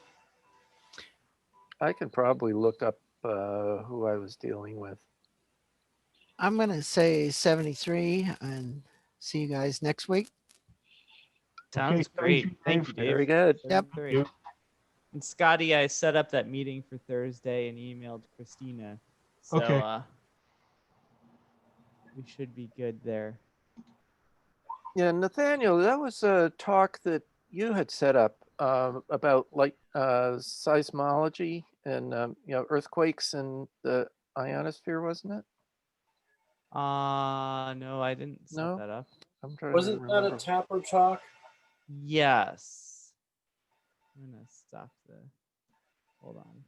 G: I can probably look up who I was dealing with.
B: I'm going to say 73 and see you guys next week.
A: Sounds great. Thank you, Dave.
G: Very good.
B: Yep.
A: And Scotty, I set up that meeting for Thursday and emailed Christina. So
D: Okay.
A: We should be good there.
G: Yeah, Nathaniel, that was a talk that you had set up about seismology and earthquakes in the ionosphere, wasn't it?
A: No, I didn't set
G: No?
A: that up.
G: I'm trying
I: Wasn't
G: to
I: that a
G: remember.
I: Tapper talk?
A: Yes. I'm gonna stop the. Hold on.